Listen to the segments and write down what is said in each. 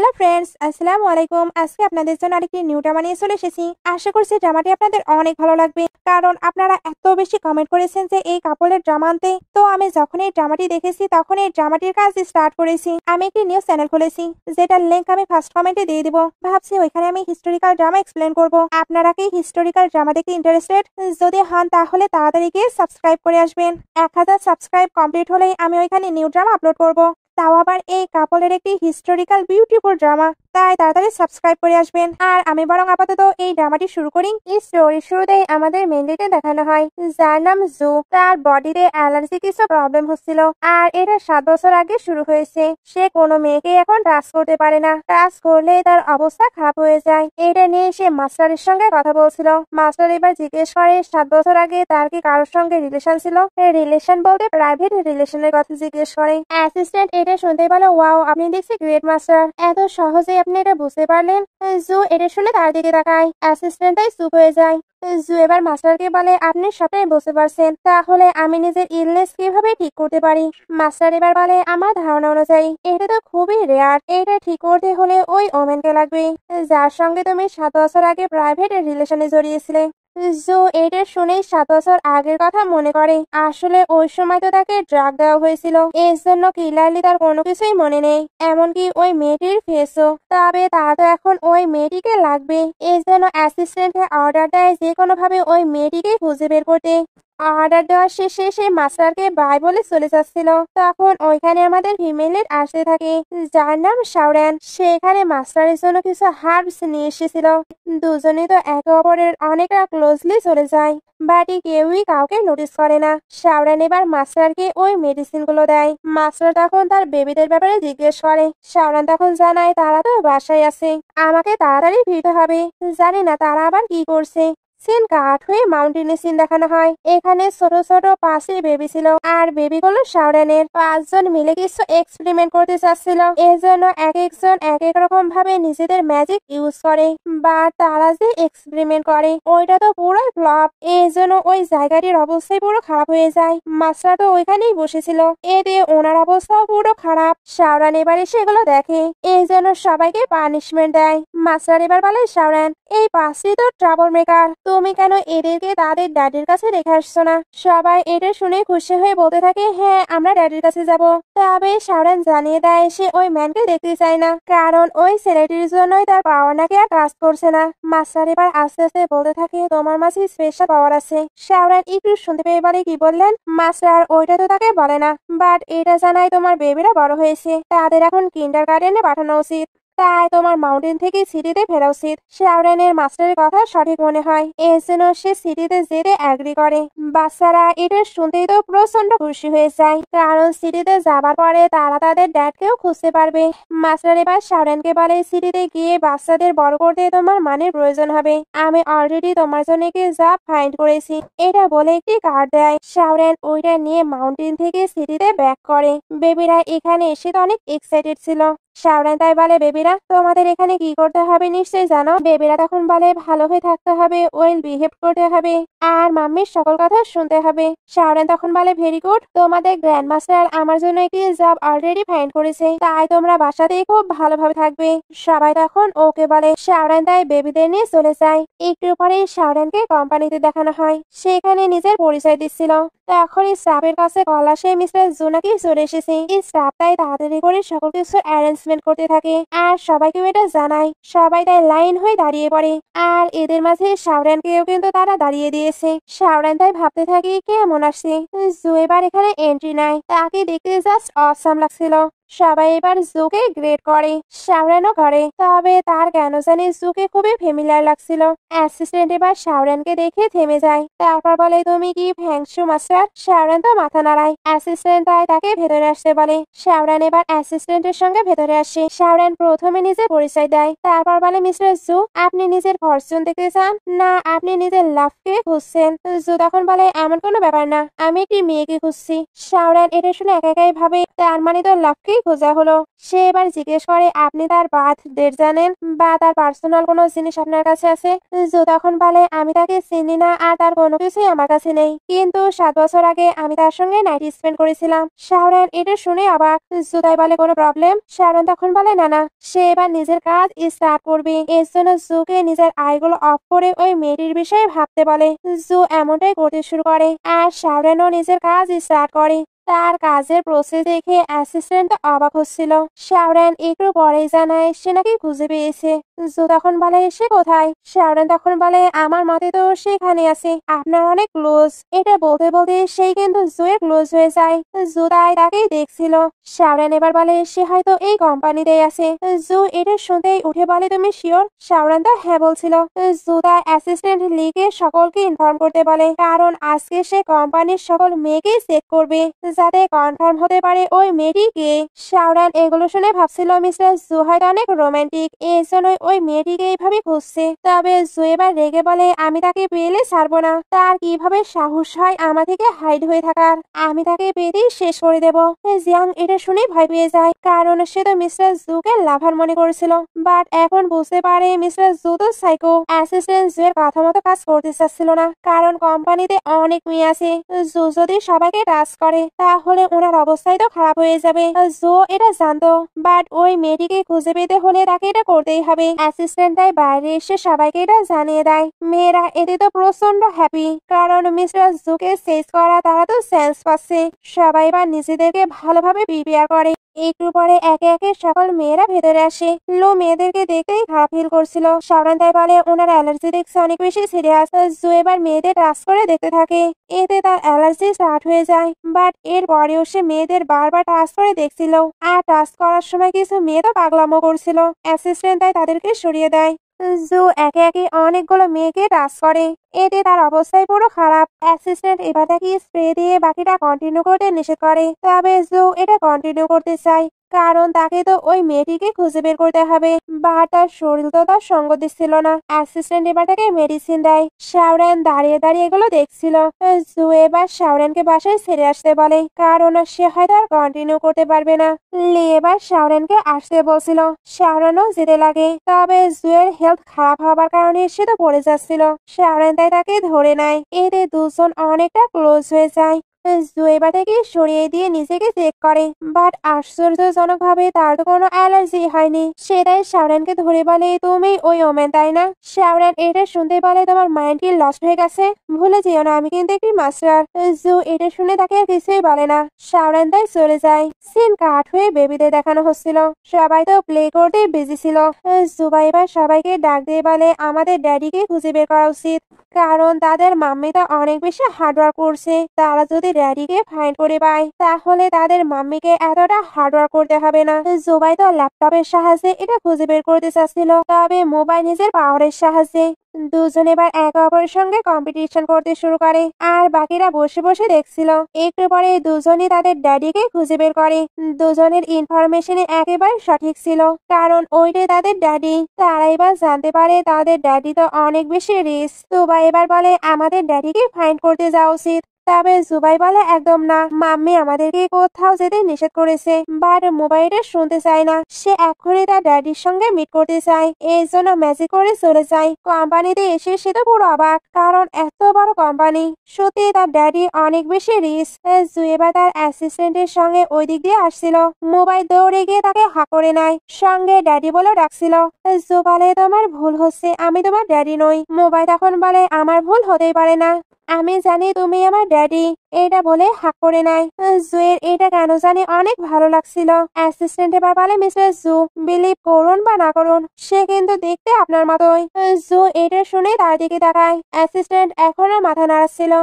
Hello friends, আসসালামু আলাইকুম। আজকে আপনাদের জন্য আরেকটি নিউ ড্রামা নিয়ে চলে এসেছি। আশা করছি ড্রামাটি আপনাদের অনেক ভালো লাগবে, কারণ আপনারা এত বেশি কমেন্ট করেছেন যে এই কাপলের ড্রামা আনতে। তো আমি যখন এই ড্রামাটি দেখেছি তখন এই ড্রামাটির কাজ স্টার্ট করেছি। আমি একটি নিউজ চ্যানেল খুলেছি, যেটার লিংক আমি ফার্স্ট কমেন্টে দিয়ে দিব। ভাবছি ওইখানে আমি হিস্টোরিক্যাল ড্রামা এক্সপ্লেন করব। আপনারা কি হিস্টোরিক্যাল ড্রামা দেখতে ইন্টারেস্টেড? যদি হন তাহলে তাড়াতাড়ি গিয়ে সাবস্ক্রাইব করে আসবেন। 1000 সাবস্ক্রাইব কমপ্লিট হলেই আমি ওইখানে নিউ ড্রামা আপলোড করব। তাও আবার এই কাপলের একটি হিস্টোরিক্যাল বিউটিফুল ড্রামা। তাই তাড়াতাড়ি সাবস্ক্রাইব করে আসবেন। আর আমি বরং আপাতত এই ড্রামাটি শুরু করি। এই স্টোরির শুরুতেই আমাদের মেন লিডকে দেখানো হয়, যার নাম জু। তার বডিতে অ্যালার্জি কিছু প্রবলেম হচ্ছিল, আর এটা 7 বছর আগে শুরু হয়েছে। সে কোনো মেয়েকে এখন টাচ করতে পারে না, টাচ করলে তার অবস্থা খারাপ হয়ে যায়। এটা নিয়ে সে মাস্টারের সঙ্গে কথা বলছিল। মাস্টার এবার জিজ্ঞেস করে 7 বছর আগে তার কি কারোর সঙ্গে রিলেশন ছিল। রিলেশন বলতে প্রাইভেট রিলেশনের কথা জিজ্ঞেস করে। অ্যাসিস্ট্যান্ট এটা শুনতে বলে, ওয়াও, আপনি দেখছি গ্রেট মাস্টার, এত সহজেই আপনি এটা বুঝতে পারলেন। জু এটা শুনে তার দিকে তাকায়। অ্যাসিস্ট্যান্ট তাই চুপ হয়ে যায়। জু এবার মাস্টারকে বলে, আপনি সবটাই বুঝতে পারছেন, তাহলে আমি নিজের ইলনেস কিভাবে ঠিক করতে পারি? মাস্টার এবার বলে, আমার ধারণা অনুযায়ী এটা তো খুবই রেয়ার। এটা ঠিক করতে হলে ওই ওমেনকে লাগবে, যার সঙ্গে তুমি 7 বছর আগে প্রাইভেট রিলেশনে জড়িয়েছিলে। জো এটা শুনেই 7 বছর আগের কথা মনে করে। আসলে ওই সময় তো তাকে ড্রাগ দেওয়া হয়েছিল, এর জন্য ক্লিয়ারলি তার কোনো কিছুই মনে নেই, এমনকি ওই মেয়েটির ফেসও। তবে তার তো এখন ওই মেয়েটিকে লাগবে। এর জন্য অ্যাসিস্ট্যান্টকে অর্ডার দেয় যে কোনো ভাবে ওই মেয়েটিকে খুঁজে বের করতে। অর্ডার দেওয়ার শেষে সে মাস্টারকে বাই বলে চলে যাচ্ছিল, তখন ওইখানে আমাদের ফিমেলের আসতে থাকে, যার নাম শাওরান। সে এখানে মাস্টারের জন্য কিছু হার্বস নিয়ে এসেছিল। দুজনেই তো একে অপরের অনেকটা ক্লোজলি চলে যায়, বাট কেউই কাউকে নোটিস করে না। শাওরান এবার মাস্টারকে ওই মেডিসিন গুলো দেয়। মাস্টার তখন তার বেবিদের ব্যাপারে জিজ্ঞেস করে। শাওরান তখন জানায় তারা তো বাসায় আছে, আমাকে তাড়াতাড়ি ফিরতে হবে। জানি না তারা আবার কি করছে। সিন কাট হয়ে মাউন্টেনের সিন দেখানো হয়। এখানে ছোট ছোট 5টি বেবি ছিল, আর বেবিগুলো শাওরানের। 5 জন মিলে কিছু এক্সপেরিমেন্ট করতে চাচ্ছিল। এর জন্য এক একজন এক এক রকম ভাবে নিজেদের ম্যাজিক ইউজ করে, বা তারা যে এক্সপেরিমেন্ট করে ওইটা তো পুরো ফ্লপ। এই জন্য ওই জায়গাটির অবস্থাই পুরো খারাপ হয়ে যায়। মাস্টার তো ওইখানেই বসেছিল, এতে ওনার অবস্থাও পুরো খারাপ। শাওরান এবারে সেগুলো দেখে, এই জন্য সবাইকে পানিশমেন্ট দেয়। মাস্টার এবার বলে, শাওরান, এই 5টি তো ট্রাবল মেকার, তুমি কেন এদেরকে তাদের ড্যাডির কাছে রেখে আসছো না? সবাই এটা শুনে খুশি হয়ে বলতে থাকে, হ্যাঁ আমরা ড্যাডির কাছে যাব। তবে শাওরান জানিয়ে দেয় সে ওই ম্যানকে দেখতে চায় না, কারণ ওই ছেলেটির জন্যই তার পাওয়ার নাকি আর কাজ করছে না। মাস্টার এবার আস্তে আস্তে বলতে থাকে, তোমার মাঝে স্পেশাল পাওয়ার আছে। শাওরান একটু শুনতে পেয়ে বলে, কি বললেন? মাস্টার ওইটা তো তাকে বলে না, বাট এটা জানায় তোমার বেবিরা বড় হয়েছে, তাদের এখন কিন্ডার গার্ডেনে পাঠানো উচিত, তাই তোমার মাউন্টেন থেকে সিটিতে ফেরা উচিত। শাওরানের মাস্টারের কথা সঠিক মনে হয়, এর জন্য সে সিটিতে যেতে অ্যাগ্রি করে। বাচ্চারা এটা শুনতেই তো প্রচন্ড খুশি হয়ে যায়, কারণ সিটিতে যাবার পরে তারা তাদের ড্যাডকেও খুঁজতে পারবে। মাস্টার এবার শাওরানকে বলে, সিটিতে গিয়ে বাচ্চাদের বড় করতে তোমার মানের প্রয়োজন হবে। আমি অলরেডি তোমার জন্য একটি জব ফাইন্ড করেছি। এটা বলে একটি কার্ড দেয়। শাওরান ওইটা নিয়ে মাউন্টেন থেকে সিটিতে ব্যাক করে। বেবিরা এখানে এসে তো অনেক এক্সাইটেড ছিল। শাওরান তাই বলে, বেবিরা তোমাদের এখানে কি করতে হবে নিশ্চয়ই জানো। বেবিরা তখন বলে, ভালো হয়ে থাকতে হবে, ওয়েল বিহেভ করতে হবে, আর মাম্মির সকল কথা শুনতে হবে। শাওরান তখন বলে, ভেরি গুড, তোমাদের গ্র্যান্ড মাস্টার আমার জন্য একটি জব অলরেডি ফাইন্ড করেছে, তাই তোমরা বাসাতেই খুব ভালোভাবে থাকবে। সবাই তখন ওকে বলে। শাওরান তাই বেবিদের নিয়ে চলে যায়। একটু পরে শাওরানকে কোম্পানিতে দেখানো হয়, সেখানে নিজের পরিচয় দিচ্ছিল। তখনই স্টাফের কাছে কল আসে, মিস্টার জোনাকি চলে এসেছে। এই স্টাফ তাই তাড়াতাড়ি করে সকল কিছু অ্যারেঞ্জমেন্ট করতে থাকে, আর সবাইকে এটা জানায়। সবাই তাই লাইন হয়ে দাঁড়িয়ে পড়ে, আর এদের মাঝে শাওরানকেও কিন্তু তারা দাঁড়িয়ে দিয়েছে। শাওরান তাই ভাবতে থাকে কেমন আসছে। জু এবার এখানে এন্ট্রি নেয়, তাকে দেখতে জাস্ট অসাম লাগছিল। সবাই এবার জুকে গ্রেড করে, শাওরানও করে, তবে তার কেন জানি জুকে খুবই ফ্যামিলিয়ার লাগছিল। অ্যাসিস্ট্যান্ট এবার শাওরানকে দেখে থেমে যায়, তারপর বলে, তুমি কি ফ্যাংশু মাস্টার? শাওরান তো মাথা নাড়ায়। অ্যাসিস্ট্যান্ট তাই তাকে ভেতরে আসতে বলে। শাওরান এবার অ্যাসিস্ট্যান্টের সঙ্গে ভেতরে আসে। শাওরান প্রথমে নিজের পরিচয় দেয়, তারপর বলে, মিস্টার জু, আপনি নিজের ফরচুন দেখতে চান, না আপনি নিজের লাভকে খুঁজছেন? জু তখন বলে, এমন কোনো ব্যাপার না, আমি একটি মেয়েকে খুঁজছি। শাওরান এটা শুনে একা একাই ভাবে, তার মানে তো লাভকে মেয়েটিকেই খোঁজা হলো। সে এবার জিজ্ঞেস করে আপনি তার বার্থ ডেট জানেন বা তার পার্সোনাল কোনো জিনিস আপনার কাছে আছে? জো তখন বলে আমি তাকে চিনি না আর তার কোনো কিছুই আমার কাছে নেই, কিন্তু 7 বছর আগে আমি তার সঙ্গে নাইট স্পেন্ড করেছিলাম। শাওরেন এটা শুনে অবাক। জুতাই বলে কোনো প্রবলেম? শাওরেন তখন বলে না না, সে এবার নিজের কাজ স্টার্ট করবে। এর জন্য জুকে নিজের আইগুলো অফ করে ওই মেয়েটির বিষয়ে ভাবতে বলে। জু এমনটাই করতে শুরু করে আর শাওরেনও নিজের কাজ স্টার্ট করে। তার কাজের প্রসেস দেখে অ্যাসিস্ট্যান্ট অবাক হচ্ছিল। শাওরেন একটু পরেই জানায় সে নাকি খুঁজে পেয়েছে। জো তখন বলে সে কোথায়? শাওরেন তখন বলে আমার মতে তো সেখানে আছে, আপনার অনেক ক্লোজ। এটা বলতে বলতে সেই কিন্তু জুয়ের ক্লোজ হয়ে যায়। জু তাই তাকেই দেখছিল। শাওরেন এবার বলে সে হয়তো এই কোম্পানিতেই আছে। জু এটা শুনতেই উঠে বলে তুমি শিওর? শাওরেন তো হ্যাঁ বলছিল। জু তার অ্যাসিস্ট্যান্ট লিকে সকলকে ইনফর্ম করতে বলে, কারণ আজকে সে কোম্পানির সকল মেয়েকেই চেক করবে যাতে কনফার্ম হতে পারে ওই মেয়েটি কে। শাওরেন এগুলো শুনে ভাবছিল মিস্টার জু হয়তো অনেক রোমান্টিক, এই জন্যই ওই মেয়েটিকে এইভাবে খুঁজছে। তবে জু এবার রেগে বলে আমি তাকে পেলে ছাড়বো না। তার কিভাবে সাহস হয় আমার থেকে হাইড হয়ে থাকার? আমি তাকে পেতেই শেষ করে দেব। জিয়াং এটা শুনে ভয় পেয়ে যায়, কারণ সে তো মিস্টার জুকে লাভার মনে করেছিল। বাট এখন বুঝতে পারে মিস্টার জু তো সাইকো। অ্যাসিস্ট্যান্ট জু এর কথা মতো কাজ করতে চাচ্ছিল না, কারণ কোম্পানিতে অনেক মেয়ে আছে। জু যদি সবাইকে টাচ করে তাহলে ওনার অবস্থাই তো খারাপ হয়ে যাবে। জো এটা জানতো, বাট ওই মেয়েটিকে খুঁজে পেতে হলে তাকে এটা করতেই হবে। অ্যাসিস্ট্যান্ট তাই বাইরে এসে সবাইকে এটা জানিয়ে দেয়। মেয়েরা এতে তো প্রচন্ড হ্যাপি, কারণ মিস্টার জুকে সেজ করা তারা তো সেন্স পাচ্ছে। সবাই এবার নিজেদেরকে ভালোভাবে প্রিপেয়ার করে। একটু পরে একে একে সকল মেয়েরা ভেতরে আসে। লো মেয়েদেরকে দেখতেই খারাপ ফিল করছিল। শাওরেন তাই বলে ওনার অ্যালার্জি দেখছে অনেক বেশি সিরিয়াস। জো এবার মেয়েদের টাচ করে দেখতে থাকে, এতে তার অ্যালার্জি স্টার্ট হয়ে যায়। বাট এর পরেও সে মেয়েদের বারবার টাচ করে দেখছিল, আর টাচ করার সময় কিছু মেয়ে তো পাগলামো করছিল। অ্যাসিস্ট্যান্ট তাই তাদেরকে সরিয়ে দেয়। জো একে একে অনেকগুলো মেয়েকে টাচ করে, এতে তার অবস্থাই পুরো খারাপ। অ্যাসিস্ট্যান্ট এবার তাকে স্প্রে দিয়ে বাকিটা কন্টিনিউ করতে নিষেধ করে। তবে জো এটা কন্টিনিউ করতে চায়, কারণ তাকে তো ওই মেয়েটিকে খুঁজে বের করতে হবে। বা তার শরীর তো তার সঙ্গ দিচ্ছিল না। অ্যাসিস্ট্যান্ট এবার তাকে মেডিসিন দেয়। শাওরেন দাঁড়িয়ে দাঁড়িয়ে এগুলো দেখছিল। জু এবার শাওরেনকে বাসায় ছেড়ে আসতে বলে, কারণ সে হয়তো আর কন্টিনিউ করতে পারবে না। লি এবার শাওরেনকে আসতে বলছিল। শাওরেনও যেতে লাগে, তবে জুয়ের হেলথ খারাপ হবার কারণে সে তো পড়ে যাচ্ছিল। শাওরেন তাই তাকে ধরে নেয়, এতে দুজন অনেকটা ক্লোজ হয়ে যায়। জু এবার তাকে সরিয়ে দিয়ে নিজেকে চেক করে, বাট আশ্চর্যজনক ভাবে তার তো কোনো অ্যালার্জি হয়নি। সে তাই শাওরেনকে ধরে বলে তুমি ওই ওমেন তাই না? শাওরেন এটা শুনতে বলে তোমার মাইন্ড কি লস্ট হয়ে গেছে? ভুলে যেও না আমি কিন্তু একটি মাস্টার। জু এটা শুনে তাকে আর কিছুই বলে না। শাওরেন তাই চলে যায়। সিন কাট হয়ে বেবিদের দেখানো হচ্ছিল। সবাই তো প্লে করতে বিজি ছিল। জুবা এবার সবাইকে ডাক দিয়ে বলে আমাদের ড্যাডিকে খুঁজে বের করা উচিত, কারণ তাদের মাম্মিটা অনেক বেশি হার্ডওয়ার্ক করছে। তারা যদি ড্যাডিকে ফাইন্ড করে পায় তাহলে তাদের মাম্মিকে এতটা হার্ডওয়ার্ক করতে হবে না। জুবাই তো ল্যাপটপের সাহায্যে এটা খুঁজে বের করতে চাচ্ছিল, তবে মোবাইল নিজের পাওয়ারের সাহায্যে। দুজন এবার একে অপরের সঙ্গে কম্পিটিশন করতে শুরু করে, আর বাকিরা বসে বসে দেখছিল। একটু পরে দুজনই তাদের ড্যাডিকে খুঁজে বের করে। দুজনের ইনফরমেশন একেবারে সঠিক ছিল, কারণ ওইটাই তাদের ড্যাডি। তারা এবার জানতে পারে তাদের ড্যাডি তো অনেক বেশি রিচ। তুবা এবার বলে আমাদের ড্যাডিকে ফাইন্ড করতে যাওয়া উচিত। তবে জুবাই বলে একদম না, মাম্মি আমাদেরকে কোথাও যেতে নিষেধ করেছে। বাট মোবাইলটা শুনতে চায় না, সে এক্ষুনি তার ড্যাডির সঙ্গে মিট করতে চায়। এই জন্য ম্যাজিক করে চলে যায়। কোম্পানিতে এসে সে তো পুরো অবাক, কারণ এত বড় কোম্পানি। সত্যি তার ড্যাডি অনেক বেশি রিচ। জুয়েবা তার অ্যাসিস্ট্যান্টের সঙ্গে ওই দিক দিয়ে আসছিল। মোবাইল দৌড়ে গিয়ে তাকে হাঁ করে নেয়, সঙ্গে ড্যাডি বলে ডাকছিল। জু বলে তোমার ভুল হচ্ছে, আমি তোমার ড্যাডি নই। মোবাইল তখন বলে আমার ভুল হতেই পারে না, আমি জানি তুমি আমার ড্যাডি। এটা বলে হাক করে নেয়। জুয়ের এটা কেন জানি অনেক ভালো লাগছিল। অ্যাসিস্ট্যান্ট এবার বলে মিস্টার জু বিলিভ করুন বা না করুন সে কিন্তু দেখতে আপনার মতোই। জু এটা শুনে তার দিকে তাকায়। অ্যাসিস্ট্যান্ট এখনো মাথা নাড়াচ্ছিল।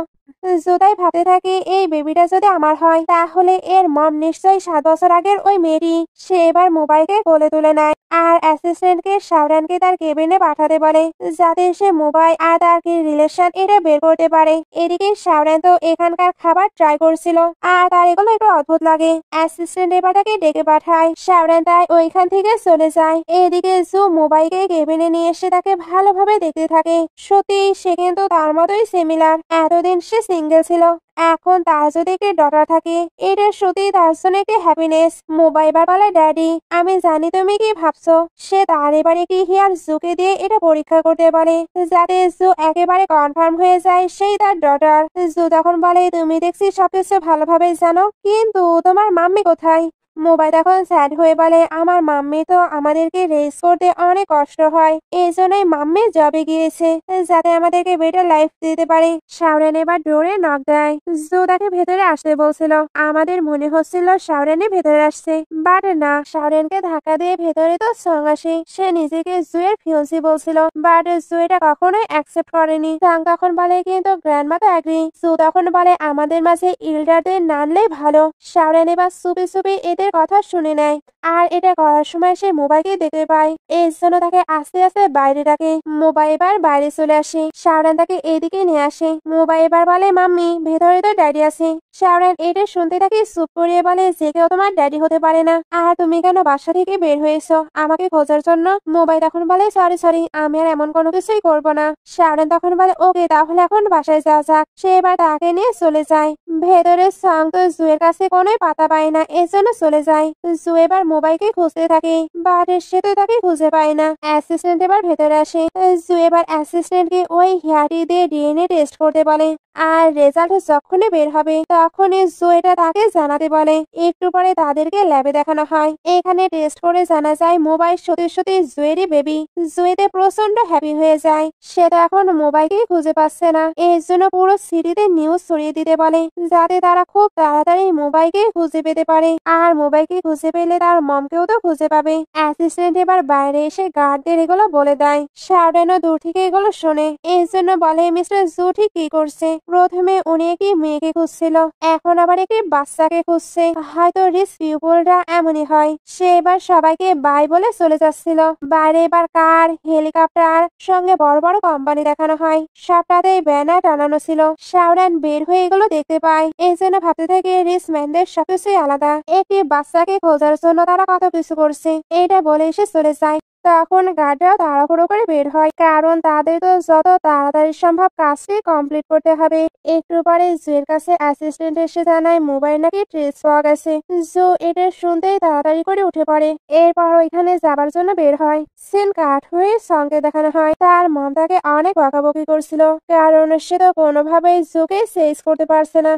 জুতাই ভাবতে থাকে এই বেবিটা যদি আমার হয় তাহলে এর মম নিশ্চয়ই 7 বছর আগের ওই মেয়েটি। সে এবার মোবাইলকে কোলে তুলে নেয় আর অ্যাসিস্ট্যান্টকে শাওরানকে তার কেবিনে পাঠাতে বলে, যাতে সে মোবাইল আর তার কি রিলেশন এটা বের করতে পারে। এদিকে শাওরান তো এখানকার খাবার ট্রাই করছিল, আর তার এগুলো একটু অদ্ভুত লাগে। অ্যাসিস্ট্যান্ট এবার তাকে ডেকে পাঠায়। শাওরান তাই ওইখান থেকে চলে যায়। এদিকে জু মোবাইলকে কেবিনে নিয়ে এসে তাকে ভালোভাবে দেখতে থাকে। সত্যি সে কিন্তু তার মতোই সিমিলার। এতদিন সে সিঙ্গেল ছিল। এখন তার যদি একটি ডটার থাকে, এটা সত্যি তার জন্য একটি হ্যাপিনেস। মোবাইল এবার বলে, ড্যাডি আমি জানি তুমি কি ভাবছো। সে তার এবার একটি হেয়ার জুকে দিয়ে এটা পরীক্ষা করতে বলে, যাতে জু একেবারে কনফার্ম হয়ে যায় সেই তার ডটার। জু তখন বলে, তুমি দেখছি সবকিছু ভালোভাবে জানো, কিন্তু তোমার মাম্মি কোথায়? মোবাইল তখন স্যাড হয়ে বলে, আমার মাম্মি তো আমাদেরকে রেস করতে অনেক কষ্ট হয়, এই জন্যই মাম্মি জবে গিয়েছে, যাতে আমাদেরকে বেটার লাইফ দিতে পারে। শাওরেন এবার ডোরে নক দেয়। জো তাকে ভেতরে আসতে বলছিল। আমাদের মনে হচ্ছিল শাওরেনই ভেতরে আসছে, বাট না, শাওরেনকে ধাক্কা দিয়ে ভেতরে তো সং আসে। সে নিজেকে জুয়ের ফিউন্সি বলছিল, বাট জু এটা কখনোই অ্যাকসেপ্ট করেনি। সাং তখন বলে, কিন্তু গ্র্যান্ডমা তো অ্যাগ্রি। জু তখন বলে, আমাদের মাঝে ইল্ডারদের নানলেই ভালো। শাওরেন এবার সুপি সুপি এদের কথা শুনে নেয়, আর এটা করার সময় সে মোবাইলকে দেখতে পায়। এই জন্য তাকে আস্তে আস্তে বাইরে ডাকে। মোবাইল এবার বাইরে চলে আসে। শাওরেন তাকে এদিকে নিয়ে আসে। মোবাইল এবার বলে, মাম্মি ভেতরে তো ড্যাডি আছে। শাওরেন এটা শুনতে তাকে চুপ করিয়ে বলে, যে কেউ তোমার ড্যাডি হতে পারে না, আর তুমি কেন বাসা থেকে বের হয়েছো আমাকে খোঁজার জন্য? মোবাইল তখন বলে, সরি সরি, আমি আর এমন কোনো কিছুই করবো না। শাওরেন তখন বলে, ওকে তাহলে এখন বাসায় যাওয়া যাক। সে এবার তাকে নিয়ে চলে যায়। ভেতরে সং তো জুয়ের কাছে কোনোই পাতা পায় না, এজন্য চলে যায়। জু এবার মোবাইলকে খুঁজতে থাকে, বাট সে তো তাকে খুঁজে পায় না। অ্যাসিস্ট্যান্ট এবার ভেতরে আসে। জু এবার অ্যাসিস্ট্যান্টকে ওই হেয়ারটি দিয়ে ডিএনএ টেস্ট করতে বলে, আর রেজাল্ট যখনই বের হবে তখনই জু এটা তাকে জানাতে বলে। একটু পরে তাদেরকে ল্যাবে দেখানো হয়। এখানে টেস্ট করে জানা যায় মোবাইল সত্যি সত্যি জুয়েরই বেবি। জুয়েতে প্রচন্ড হ্যাপি হয়ে যায়। সে তো এখন মোবাইলকেই খুঁজে পাচ্ছে না, এর জন্য পুরো সিটিতে নিউজ ছড়িয়ে দিতে বলে, যাতে তারা খুব তাড়াতাড়ি মোবাইলকে খুঁজে পেতে পারে। আর মোবাইলকে খুঁজে পেলে তার মমকেও তো খুঁজে পাবে। অ্যাসিস্ট্যান্ট এবার বাইরে এসে গার্ডদের এগুলো বলে দেয়। শাওরেনও দূর থেকে এগুলো শোনে, এই জন্য বলে, মিস্টার জু ঠিক কি করছে? প্রথমে উনি একটি মেয়েকে খুঁজছিল, এখন আবার একটি বাচ্চাকে খুঁজছে। হয়তো রিচ পিউপলরা এমনই হয়। সে এবার সবাইকে বাই বলে চলে যাচ্ছিল। বাইরে এবার কার, হেলিকপ্টার, সঙ্গে বড় বড় কোম্পানি দেখানো হয়। সবটাতেই ব্যানার টানানো ছিল। শাওরেন বের হয়ে এগুলো দেখতে পায়, এই জন্য ভাবতে থাকে রিচ ম্যানদের সবকিছুই আলাদা। একটি বাচ্চাকে খোঁজার জন্য তারা কত কিছু করছে, এটা বলে এসে চলে যায়। তখন গার্ডরাও তাড়াহুড়ো করে বের হয়, কারণ তাদের তো যত তাড়াতাড়ি সম্ভব কাজটি কমপ্লিট করতে হবে। একটু পরে জুয়ের কাছে অ্যাসিস্ট্যান্ট এসে জানায় মোবাইল নাকি ট্রেস পাওয়া গেছে। জু এটা শুনতেই তাড়াতাড়ি করে উঠে পড়ে। এরপর ওইখানে যাবার জন্য বের হয়। সিন কাট হয়ে সঙ্গে দেখানো হয়। তার মম তাকে অনেক বকাবকি করছিল, কারণ সে তো কোনোভাবেই জুকে সেজ করতে পারছে না।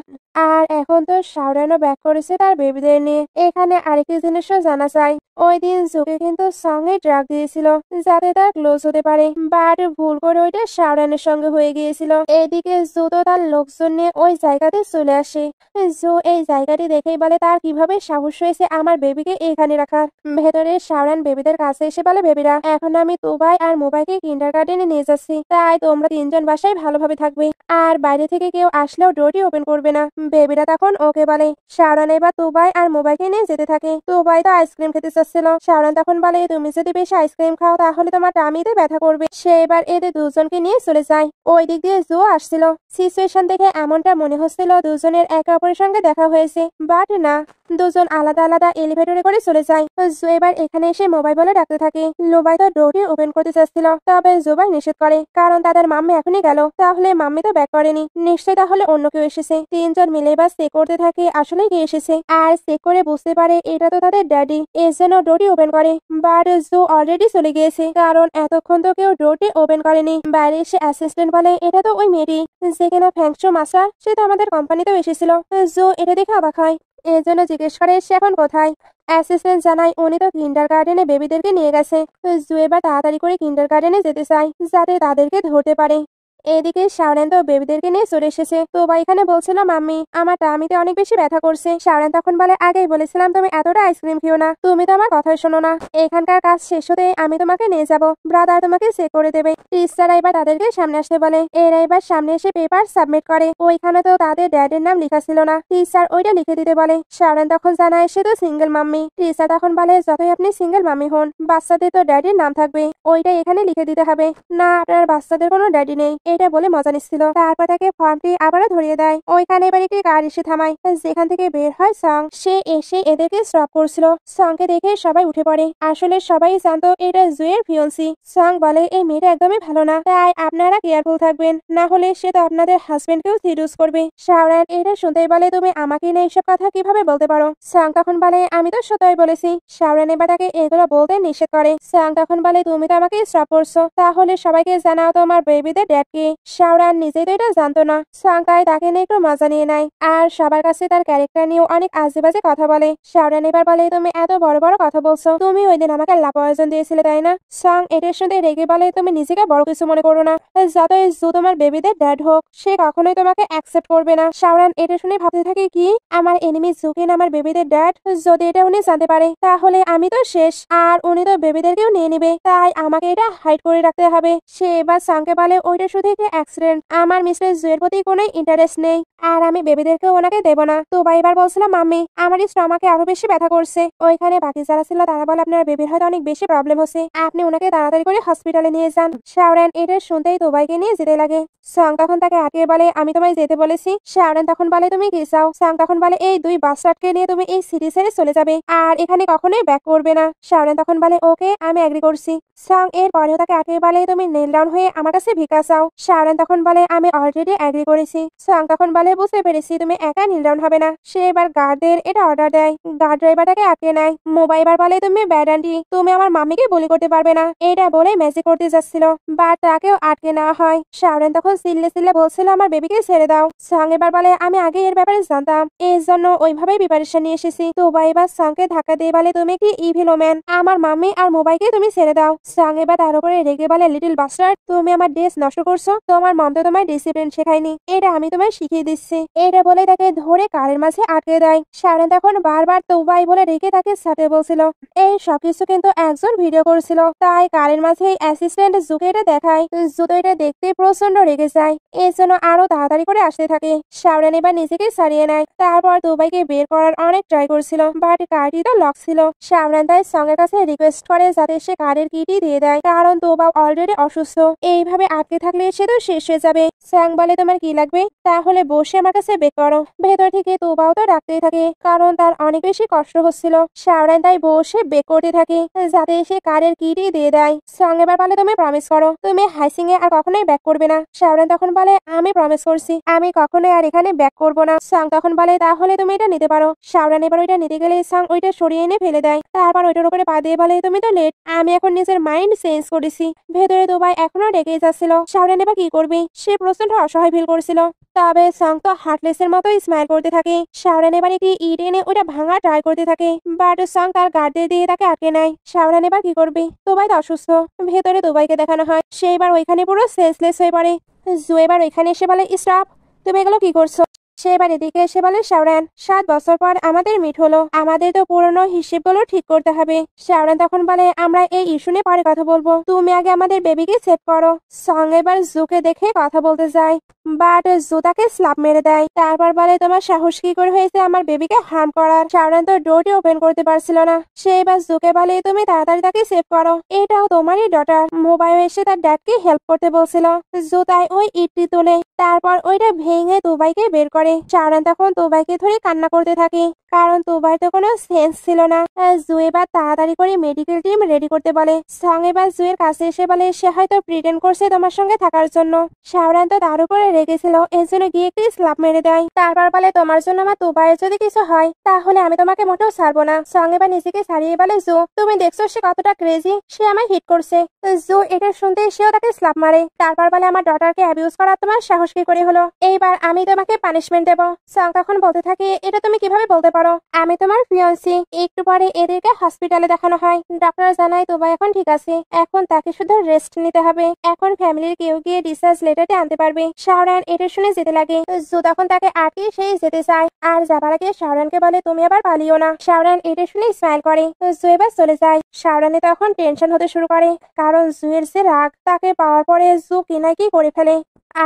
আর এখন তো শাওরেনও ব্যাক করেছে তার বেবিদের নিয়ে। এখানে আরেকটি জিনিসও জানা যায়, ওই দিন জুকে কিন্তু সঙ্গে ড্রাগ দিয়েছিল, যাতে তার ক্লোজ হতে পারে, বাট ভুল করে ওইটা শাওরেনের সঙ্গে হয়ে গিয়েছিল। এদিকে জু তো তার লোকজন নিয়ে ওই জায়গাতে চলে আসে। জু এই জায়গাটি দেখেই বলে, তার কিভাবে সাহস হয়েছে আমার বেবিকে এখানে রাখার। ভেতরে শাওরেন বেবিদের কাছে এসে বলে, বেবিরা এখন আমি তুবাই আর মোবাইলকে কিন্ডারগার্টেনে নিয়ে যাচ্ছি, তাই তোমরা তিনজন বাসায় ভালোভাবে থাকবে, আর বাইরে থেকে কেউ আসলেও ডোরটি ওপেন করবে না। বেবিরা তখন ওকে বলে। শাওরেন এবার তুবাই আর মোবাইলকে নিয়ে যেতে থাকে। তুবাই তো আইসক্রিম খেতে চাচ্ছিল। শাওরেন তখন বলে, তুমি যদি বেশি আইসক্রিম খাও তাহলে তোমার টামিতে ব্যথা করবে। সে এবার এদের দুজনকে নিয়ে চলে যায়। ওই দিক দিয়ে জু আসছিল। সিচুয়েশন দেখে এমনটা মনে হচ্ছিল দুজনের একে অপরের সঙ্গে দেখা হয়েছে, বাট না, দুজন আলাদা আলাদা এলিভেটরে করে চলে যায়। জু এবার এখানে এসে মোবাইল বলে ডাকতে থাকে। লোবাই তো ডোরটি ওপেন করতে চাচ্ছিল, তবে জুবাই নিষেধ করে, কারণ তাদের মাম্মি এখনই গেল, তাহলে মাম্মি তো ব্যাক করেনি, নিশ্চয়ই তাহলে অন্য কেউ এসেছে। তিনজন মিলে এবার চেক করতে থাকে আসলে কে এসেছে, আর চেক করে বুঝতে পারে এটা তো তাদের ড্যাডি। এর জন্য ডোরটি ওপেন করে, বাট জু অলরেডি চলে গিয়েছে, কারণ এতক্ষণ তো কেউ ডোরটি ওপেন করেনি। বাইরে এসে অ্যাসিস্ট্যান্ট বলে, এটা তো ওই মেয়েটি যে কিনা ফ্যাংশো মাস্টার, সে তো আমাদের কোম্পানিতেও এসেছিল। জু এটা দেখে অবাক হয়, এর জন্য জিজ্ঞেস করে সে এখন কোথায়। অ্যাসিস্ট্যান্ট জানায় উনি তো কিন্ডারগার্টেনে বেবিদেরকে নিয়ে গেছে। জু এবার তাড়াতাড়ি করে কিন্ডারগার্টেনে যেতে চায়, যাতে তাদেরকে ধরতে পারে। এদিকে শাওরেন তো বেবিদেরকে নিয়ে চলে এসেছে। তো এখানে বলছিল, মাম্মি আমার টামিতে অনেক বেশি ব্যথা করছে। শাওরেন তখন বলে, আগেই বলেছিলাম তুমি এতটা আইসক্রিম খেও না, তুমি তো আমার কথাই শোনো না। এখানকার কাজ শেষ হতে আমি তোমাকে নিয়ে যাব, ব্রাদার তোমাকে চেক করে দেবে। টিচাররা এবার তাদেরকে সামনে আসতে বলে। এরা এবার সামনে এসে পেপার সাবমিট করে। ওইখানে তো তাদের ড্যাডের নাম লেখা ছিল না, টিচার ওইটা লিখে দিতে বলে। শাওরেন তখন জানায় সে তো সিঙ্গেল মাম্মি। টিচার তখন বলে, যতই আপনি সিঙ্গেল মাম্মি হন, বাচ্চাদের তো ড্যাডির নাম থাকবে, ওইটা এখানে লিখে দিতে হবে। না, আপনার বাচ্চাদের কোনো ড্যাডি নেই, এটা বলে মজা নিচ্ছিল। তারপর তাকে ফর্মটি আবারও ধরিয়ে দেয়। ওইখানে এবার একটি গাড়ি এসে থামায়, যেখান থেকে বের হয় সং। সে এসে এদেরকে স্টপ করছিল। সংকে দেখে সবাই উঠে পড়ে। আসলে সবাই জানতো এটা জুয়ের ফিয়ন্সি। সং বলে এই মেয়েটা একদমই ভালো না, তাই আপনারা কেয়ারফুল থাকবেন, না হলে সে তো আপনাদের হাজবেন্ডকেও সিরিয়াস করবে। শাওরান এটা শুনতেই বলে তুমি আমাকে নিয়ে এইসব কথা কিভাবে বলতে পারো? সং তখন বলে আমি তো সত্যই বলেছি। শাওরান এবার তাকে এগুলো বলতে নিষেধ করে। সং তখন বলে তুমি তো আমাকে স্টপ করছো, তাহলে সবাইকে জানাও তোমার বেবিদের ড্যাড কে। শাওরান নিজেই তো এটা জানতো না। সং তাই তাকে নিয়ে একটু মজা নিয়ে নেয় আর সবার কাছে তার ক্যারেক্টার নিয়েও অনেক আজেবাজে কথা বলে। শাওরান এবার বলে তুমি এত বড় বড় কথা বলছো, তুমি ওই দিন আমাকে লাপয়জন দিয়েছিলে তাই না? সং এটার শুনতে রেগে বলে তুমি নিজেকে বড় কিছু মনে করো না, যতই জু তোমার বেবিদের ড্যাড হোক সে কখনোই তোমাকে অ্যাকসেপ্ট করবে না। শাওরান এটা শুনে ভাবতে থাকে কি আমার এনিমি জুকিন আমার বেবিদের ড্যাড, যদি এটা উনি জানতে পারে তাহলে আমি তো শেষ, আর উনি তো বেবিদেরকেও নিয়ে নিবে, তাই আমাকে এটা হাইড করে রাখতে হবে। সে এবার সংকে বলে ওইটা শুধু একটা অ্যাক্সিডেন্ট, আমার মিস্টার জুয়ের প্রতি কোনো ইন্টারেস্ট নেই, আর আমি বেবিদেরকেও ওনাকে দেব না। তো এবার বলছিলাম মাম্মি আমার স্টমাকে আরো বেশি ব্যথা করছে। ওইখানে বাকি যারা ছিল তারা বলে আপনার বেবির হয়তো অনেক বেশি প্রবলেম হচ্ছে, আপনি ওনাকে তাড়াতাড়ি করে হসপিটালে নিয়ে যান। শাওরান এটা শুনতেই তোবাইকে নিয়ে যেতে লাগে। সং তখন তাকে আটকে বলে আমি তোমায় যেতে বলেছি। শাওরান তখন বলে তুমি কি চাও? সং তখন বলে এই দুই বাচ্চাকে নিয়ে তুমি এই সিটি ছেড়ে চলে যাবে আর এখানে কখনোই ব্যাক করবে না। শাওরান তখন বলে ওকে আমি এগ্রি করছি। সং এর পরেও তাকে আটকে বলে তুমি নেল ডাউন হয়ে আমার কাছে ভিক্ষা চাও। শাওরান তখন বলে আমি অলরেডি এগ্রি করেছি। সং তখন বলে বুঝতে পেরেছি তুমি একা নীল ডাউন হবে না। সে এবার গার্ডদের এটা অর্ডার দেয়। গার্ড ড্রাইভার তাকে আটকে নেয়। মোবাইল বলে তুমি ব্যাড আন্টি, তুমি আমার মাম্মিকে বলি করতে পারবে না, এটা বলে ম্যাজিক করতে যাচ্ছিল, বাট তাকেও আটকে নেওয়া হয়। শাওরান তখন সিল্লে সিল্লে বলছিল আমার বেবিকে ছেড়ে দাও। সং এবার বলে আমি আগে এর ব্যাপারে জানতাম, এর জন্য ওইভাবেই প্রিপারেশন নিয়ে এসেছি। তো এবার সংকে ধাক্কা দিয়ে বলে তুমি কি ইভিল ওম্যান, আমার মাম্মি আর মোবাইলকে তুমি ছেড়ে দাও। সং এবার তার উপরে রেগে বলে লিটল বাস্টার্ড তুমি আমার ড্রেস নষ্ট করছো, তোমার মম তো তোমায় ডিসিপ্লিন শেখায়নি, এটা আমি তোমায় শিখিয়ে দিচ্ছি। এটা বলে তাকে ধরে কারের মাঝে আটকে দেয়। শাওরান তখন বারবার তোবাই বলে রেখে তাকে সাথে বলছিল। এই সবকিছু কিন্তু একজন ভিডিও করছিল, তাই কারের মাঝে অ্যাসিস্ট্যান্ট জুকে এটা দেখায়। জু তো এটা দেখতে প্রচন্ড রেগে যায়, এর জন্য আরো তাড়াতাড়ি করে আসতে থাকে। শাওরান এবার নিজেকে সারিয়ে নেয়। তারপর দুবাইকে বের করার অনেক ট্রাই করছিল, বাট কারটি তো লক ছিল। শাওরান তাই সঙ্গের কাছে রিকোয়েস্ট করে যাতে সে কারের কিটি দিয়ে দেয়, কারণ তোবা অলরেডি অসুস্থ, এইভাবে আটকে থাকলে সে তো শেষ হয়ে যাবে। স্যাং বলে তোমার কি লাগবে, তাহলে বসে আমার কাছে বেক করো। ভেতর থেকে তোবাও তো ডাকতেই থাকে, কারণ তার অনেক বেশি কষ্ট হচ্ছিল। শাওরান তাই বসে বেক করতে থাকে যাতে সে কারের কিটি দিয়ে দেয়। স্যাং এবার বলে তুমি প্রমিস করো তুমি হাইসিং এ আর কখনোই ব্যাক করবে না। শাওরান তখন বলে আমি প্রমিস করছি আমি কখনোই আর এখানে ব্যাক করবো না। স্যাং তখন বলে তাহলে তুমি এটা নিতে পারো। শাওরান এবার ওইটা নিতে গেলে স্যাং ওইটা সরিয়ে এনে ফেলে দেয়। তারপর ওইটার উপরে পা দিয়ে বলে তুমি তো লেট, আমি এখন নিজের মাইন্ড চেঞ্জ করেছি। ভেতরে দুবাই এখনো ডেকেই যাচ্ছিল। শাওরান এবার কি করবে, সে প্রচন্ড অসহায় ফিল করছিল। তবে সং তো হার্টলেসের মতো স্মাইল করতে থাকে। শাওরান এবার একটি ইট এনে ওইটা ভাঙা ট্রাই করতে থাকে, বাট সং তার গার্ডদের দিয়ে তাকে আটকে নেয়। শাওরান এবার কি করবে, দুবাই তো অসুস্থ। ভেতরে দুবাইকে দেখানো হয়, সে এবার ওইখানে পুরো সেন্সলেস হয়ে পড়ে। জু এবার ওইখানে এসে বলে স্টপ, তুমি এগুলো কি করছো? সে এবার এদিকে এসে বলে শাওরান 7 বছর পর আমাদের মিট হলো, আমাদের তো পুরনো হিসেবগুলো ঠিক করতে হবে। শাওরান তখন বলে আমরা এই ইস্যু নিয়ে পরে কথা বলবো, তুমি আগে আমাদের বেবিকে সেভ করো। সং এবার জুকে দেখে কথা বলতে যায়, বাট জু তাকে স্ল্যাপ মেরে দেয়। তারপর বলে তোমার সাহস কি করে হয়েছে আমার বেবিকে হার্ম করার? শাওরান তো ডোরটি ওপেন করতে পারছিল না। সে এবার জুকে বলে তুমি তাড়াতাড়ি তাকে সেভ করো, এটাও তোমারই ডটার। মোবাইল এসে তার ড্যাডকে হেল্প করতে বলছিল। জু তাই ওই ইটটি তোলে, তারপর ওইটা ভেঙে দুবাইকে বের করে। শাওরান তখন তোবাইকে ধরে কান্না করতে থাকে, কারণ তোবার তো কোনো সেন্স ছিল না। জু এবার তাড়াতাড়ি করে মেডিকেল টিম রেডি করতে বলে। সং এবার জুয়ের কাছে এসে বলে সে হয়তো প্রিটেন্ড করছে তোমার সঙ্গে থাকার জন্য। শাওরান তো তার উপরে রেগেছিল, এর জন্য গিয়ে একটি স্ল্যাপ মেরে দেয়। তারপর বলে তোমার জন্য আমার তোবাইয়ের যদি কিছু হয় তাহলে আমি তোমাকে মোটেও ছাড়বো না। সং এবার নিজেকে ছাড়িয়ে বলে জু তুমি দেখছো সে কতটা ক্রেজি, সে আমায় হিট করছে। জু এটা শুনতে সেও তাকে স্ল্যাপ মারে। তারপর বলে আমার ডটারকে অ্যাবিউজ করার তোমার সাহস কি করে হলো, এইবার আমি তোমাকে পানিশমেন্ট দেবো। সং তখন বলতে থাকে এটা তুমি কিভাবে বলতে পারো, আমি তোমার ফিয়ান্সি। একটু পরে এদেরকে হসপিটালে দেখানো হয়। ডক্টর জানায় তোবা এখন ঠিক আছে, এখন তাকে শুধু রেস্ট নিতে হবে, এখন ফ্যামিলির কেউ গিয়ে ডিসচার্জ লেটারটি আনতে পারবে। শাওরান এটা শুনে যেতে লাগে। জু তখন তাকে আটকে সেই যেতে চায়, আর যাবার আগে শাওরানকে বলে তুমি আবার পালিও না। শাওরান এটা শুনে স্মাইল করে। জু এবার চলে যায়। শাওরানে তখন টেনশন হতে শুরু করে, কারণ জুয়ের যে রাগ তাকে পাওয়ার পরে জু কিনা কি করে ফেলে,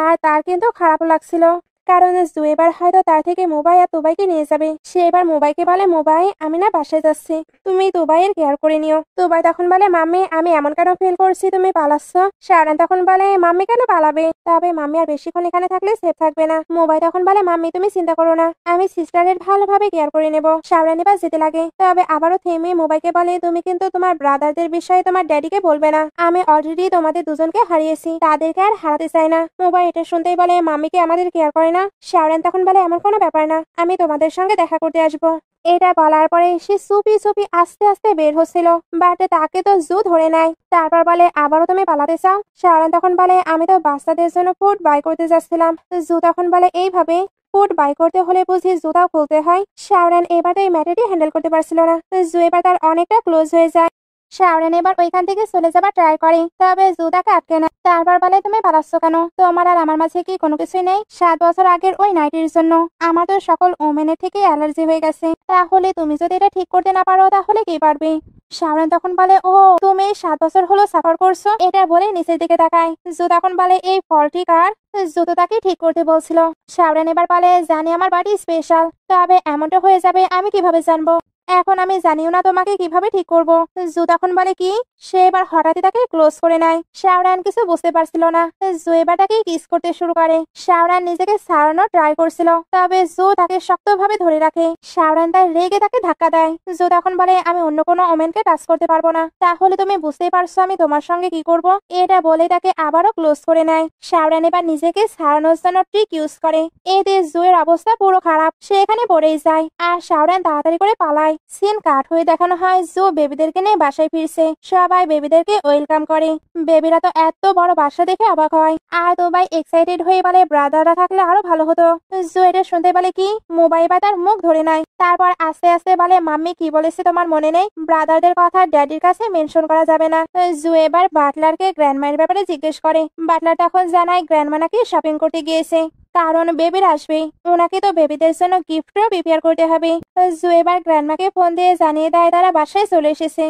আর তার কিন্তু খারাপ লাগছিল। কারণ জু এবার হয়তো তার থেকে মুবাই আর তুবাইকে নিয়ে যাবে। সে এবার মুবাইকে বলে, মুবাই আমি না বাসায় যাচ্ছি, তুমি তুবাইয়ের কেয়ার করে নিও। তুবাই তখন বলে, মাম্মি আমি এমন কেন ফিল করছি তুমি পালাচ্ছ? শাওরান তখন বলে, মাম্মি কেন পালাবে, তবে মাম্মি আর বেশিক্ষণ এখানে থাকলে সেফ থাকবে না। মুবাই তখন বলে, মাম্মি তুমি চিন্তা করো না, আমি সিস্টারের ভালোভাবে কেয়ার করে নেব। শাওরান এবার যেতে লাগে, তবে আবারও থেমে মুবাইকে বলে, তুমি কিন্তু তোমার ব্রাদারদের বিষয়ে তোমার ড্যাডিকে বলবে না, আমি অলরেডি তোমাদের দুজনকে হারিয়েছি, তাদেরকে আর হারাতে চাই না। মুবাই এটা শুনতেই বলে, মাম্মিকে আমাদের কেয়ার করে না? শাওরান তখন বলে, এমন কোনো ব্যাপার না, আমি তোমাদের সঙ্গে দেখা করতে আসবো। এটা বলার পরে সে চুপি চুপি আস্তে আস্তে বের হচ্ছিল, বাট তাকে তো জু ধরে নেয়। তারপর বলে, আবারও তুমি পালাতে চাও? শাওরান তখন বলে, আমি তো বাচ্চাদের জন্য ফুড বাই করতে যাচ্ছিলাম। জু তখন বলে, এইভাবে ফুড বাই করতে হলে বুঝি জুতাও খুলতে হয়? শাওরান এবার এই ম্যাটারটি হ্যান্ডেল করতে পারছিল না। জু এবার তার অনেকটা ক্লোজ হয়ে যায়। শাওরান এবার ওইখান থেকে চলে যাবার ট্রাই করে, তবে জু তাকে আটকে নেয়। তারপর বলে, তুমি পালাচ্ছ কেন? তোমার আর আমার মাঝে কি কোনো কিছুই নেই? 7 বছর আগের ওই নাইটির জন্য আমার তো সকল ওমেনের থেকে অ্যালার্জি হয়ে গেছে, তাহলে তুমি যদি এটা ঠিক করতে না পারো তাহলে কি পারবে? শাওরান তখন বলে, ও তুমি 7 বছর হলো সাফার করছো? এটা বলে নিচের দিকে তাকায়। জু তখন বলে, এই ফলটি কার? জু তো তাকে ঠিক করতে বলছিল। শাওরান এবার বলে, জানি আমার বাড়ি স্পেশাল, তবে এমনটা হয়ে যাবে আমি কিভাবে জানবো? এখন আমি জানিও না তোমাকে কিভাবে ঠিক করব। জু তখন বলে, কি? সে এবার হঠাৎই তাকে ক্লোজ করে নেয়। শাওরান কিছু বুঝতে পারছিল না। জু এবার তাকে কিস করতে শুরু করে। শাওরান নিজেকে ছাড়ানোর ট্রাই করছিল, তবে জু তাকে শক্তভাবে ধরে রাখে। শাওরান তার রেগে তাকে ধাক্কা দেয়। জু তখন বলে, আমি অন্য কোনো ওমেনকে টাচ করতে পারবো না, তাহলে তুমি বুঝতেই পারছো আমি তোমার সঙ্গে কি করব। এটা বলে তাকে আবারও ক্লোজ করে নেয়। শাওরান এবার নিজেকে ছাড়ানোর জন্য ট্রিক ইউজ করে। এতে জুয়ের অবস্থা পুরো খারাপ, সে এখানে পড়েই যায় আর শাওরান তাড়াতাড়ি করে পালায়। সিন কাট হয়ে দেখানো হয় জু বেবিদেরকে নিয়ে বাসায় ফিরছে। সবাই বেবিদেরকে ওয়েলকাম করে। বেবিরা তো এত বড় বাসা দেখে অবাক হয়, আর দুবাই এক্সাইটেড হয়ে বলে, ব্রাদাররা থাকলে আরো ভালো হতো। জু এটা শুনতে বলে, কি? মুবাই বা তার মুখ ধরে নেয়। তারপর আস্তে আস্তে বলে, মাম্মি কি বলেছে তোমার মনে নেই? ব্রাদারদের কথা ড্যাডির কাছে মেনশন করা যাবে না। জু এবার বাটলারকে গ্র্যান্ডমায়ের ব্যাপারে জিজ্ঞেস করে। বাটলার তখন জানায় গ্র্যান্ডমা নাকি শপিং করতে গিয়েছে, কারণ বেবির আসবে, ওনাকে তো বেবিদের জন্য গিফটও প্রিপেয়ার করতে হবে। জু এবার গ্র্যান্ডমাকে ফোন দিয়ে জানিয়ে দেয় তারা বাসায় চলে এসেছে।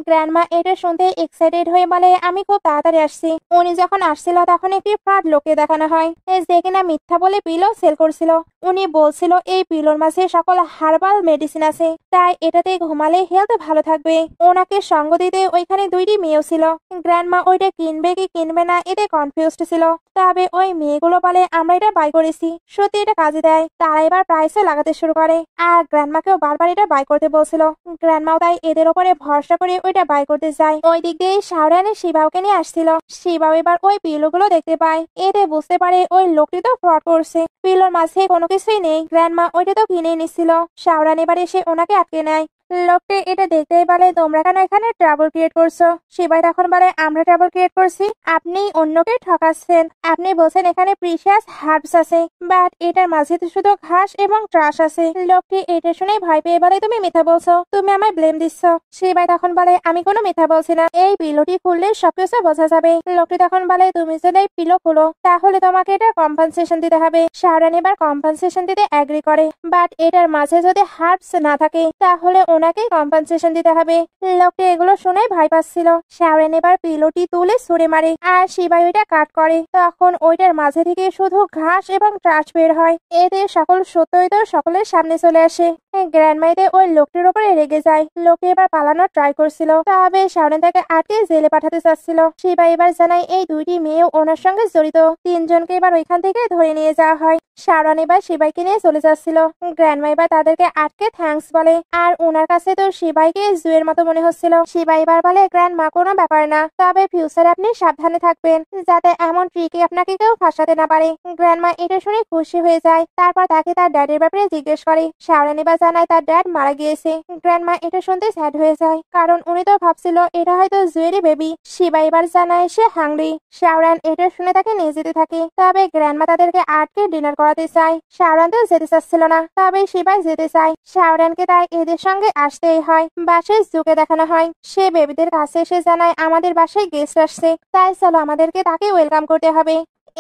গ্র্যান্ডমা এটা শুনতে এক্সাইটেড হয়ে বলে, আমি খুব তাড়াতাড়ি আসছি। উনি যখন আসছিল তখন একটি ফ্রড লোককে দেখানো হয়, যে কিনা মিথ্যা বলে পিলো সেল করছিল। উনি বলছিল এই পিলোর মাঝে সকল হার্বাল মেডিসিন আছে, তাই এটাতে ঘুমালে হেলথ ভালো থাকবে। ওনাকে সঙ্গ দিতে ওইখানে 2টি মেয়েও ছিল। গ্র্যান্ডমা ওইটা কিনবে কি কিনবে না এতে কনফিউজড ছিল, তবে ওই মেয়েগুলো বলে, আমরা এটা বাই করেছি, সত্যি এটা কাজে দেয়। তারা এবার প্রাইসও লাগাতে শুরু করে, আর গ্র্যান্ডমাকেও বারবার এটা বাই করতে বলছিল। গ্র্যান্ডমাও তাই এদের উপরে ভরসা করে ওইটা বাই করতে যায়। ওই দিক দিয়ে শাওরানের শিবাওকে নিয়ে আসছিল। শিবাও এবার ওই পিলোগুলো দেখতে পায়, এতে বুঝতে পারে ওই লোকটি তো ফ্রড করছে, পিলোর মাঝে কোনো কিছুই নেই। গ্র্যান্ডমা ওইটা তো কিনে নিচ্ছিল। শাওরান এবার এসে ওনাকে আটকে নেয়। লোকটি এটা দেখতেই বলে, তোমরা কেন এখানে ট্রাবল ক্রিয়েট করছো? শিবাই তখন বলে, আমরা ট্রাবল ক্রিয়েট করছি? আপনি অন্যকে ঠকাচ্ছেন। আপনি বলছেন এখানে প্রিশিয়াস হার্বস আছে, বাট এটার মাঝে তো শুধু ঘাস এবং ট্রাশ আছে। লোকটি এটা শুনে ভয় পেয়ে বলে, তুমি মিথ্যা বলছো, তুমি আমায় ব্লেম দিচ্ছ। শিবাই তখন বলে, আমি কোনো মিথ্যা বলছি না, এই পিলোটি খুললে সবকিছু বোঝা যাবে। লোকটি তখন বলে, তুমি যদি এই পিলো খুলো তাহলে তোমাকে এটা কম্পেনসেশন দিতে হবে। শাওরান এবার কম্পেনসেশন দিতে এগ্রি করে, বাট এটার মাঝে যদি হার্বস না থাকে তাহলে ওনাকে কম্পেনসেশন দিতে হবে। লোকটি এগুলো শুনে ভয় পাচ্ছিল। শাওরান এবার পিলোটি তুলে ছুঁড়ে মারে, আর শিবাই ওইটা কাট করে। তখন ওইটার মাঝে থেকে শুধু ঘাস এবং ট্রাশ বের হয়। এতে সকল সত্যই তো সকলের সামনে চলে আসে। গ্র্যান্ডমাইতে ওই লোকটির উপরে রেগে যায়। লোকটি এবার পালানোর ট্রাই করছিল, তবে শাওরান তাকে আটকে জেলে পাঠাতে চাচ্ছিল। শিবাই এবার জানায় এই 2টি মেয়ে ওনার সঙ্গে জড়িত। 3জনকে এবার ওইখান থেকে ধরে নিয়ে যাওয়া হয়। শাওরান এবার শিবাইকে নিয়ে চলে যাচ্ছিল। গ্র্যান্ডমা এবার তাদেরকে আটকে থ্যাঙ্কস বলে, আর ওনার কাছে তো শিবাইকে জুয়ের মতো মনে হচ্ছিল। শিবাই এবার বলে, গ্র্যান্ডমা কোনো ব্যাপার না, তবে ফিউচারে আপনি সাবধানে থাকবেন, যাতে এমন ট্রিকে আপনাকে কেউ ফাঁসাতে না পারে। গ্র্যান্ডমা এটা শুনে খুশি হয়ে যায়। তারপর তাকে তার ড্যাডির ব্যাপারে জিজ্ঞেস করে। শাওরান এবার জানায় তার ড্যাড মারা গিয়েছে। গ্র্যান্ডমা এটা শুনতে স্যাড হয়ে যায়, কারণ উনি তো ভাবছিল এটা হয়তো জুয়েরই বেবি। শিবাই এবার জানায় সে হাংরি। শাওরান এটা শুনে তাকে নিয়ে যেতে থাকে, তবে গ্র্যান্ডমা তাদেরকে আটকে ডিনার করাতে চায়। শাওরান তো যেতে চাচ্ছিল না, তবে শিবাই যেতে চায়। শাওরানকে তাই এদের সঙ্গে আসতেই হয়। বাসায় জুকে দেখানো হয়, সে বেবিদের কাছে এসে জানায় আমাদের বাসায় গেস্ট আসছে, তাই চলো আমাদেরকে তাকে ওয়েলকাম করতে হবে।